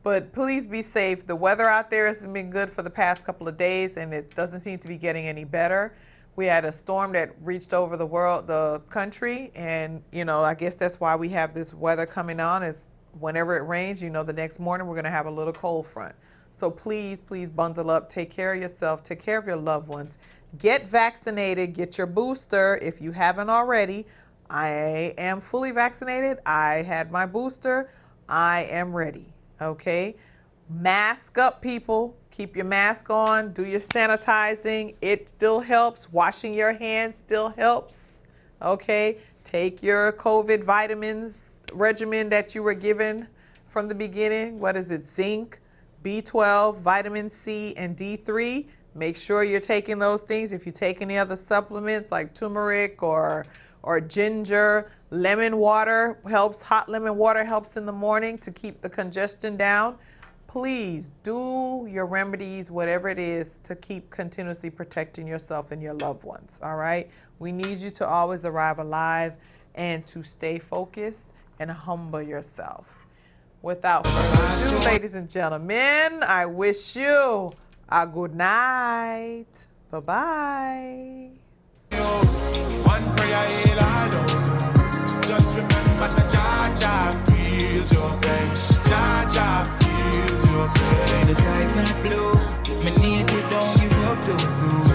But please be safe. The weather out there has been good for the past couple of days, and it doesn't seem to be getting any better. We had a storm that reached over the country, and, you know, I guess that's why we have this weather coming on is whenever it rains, you know, the next morning we're going to have a little cold front. So please, please bundle up. Take care of yourself. Take care of your loved ones. Get vaccinated. Get your booster if you haven't already. I am fully vaccinated. I had my booster. I am ready. Okay? Mask up, people. Keep your mask on. Do your sanitizing. It still helps. Washing your hands still helps. Okay? Take your COVID vitamins regimen that you were given from the beginning. What is it? Zinc, B12, vitamin C, and D3. Make sure you're taking those things. If you take any other supplements like turmeric or ginger, lemon water helps. Hot lemon water helps in the morning to keep the congestion down. Please do your remedies, whatever it is, to keep continuously protecting yourself and your loved ones, all right? We need you to always arrive alive and to stay focused and humble yourself. Without further ado, ladies and gentlemen, I wish you a good night. Bye-bye. One prayer in all those words. Just remember that Jah feels your pain. Jah feels your pain. The sky's not blue. My native don't give up too soon.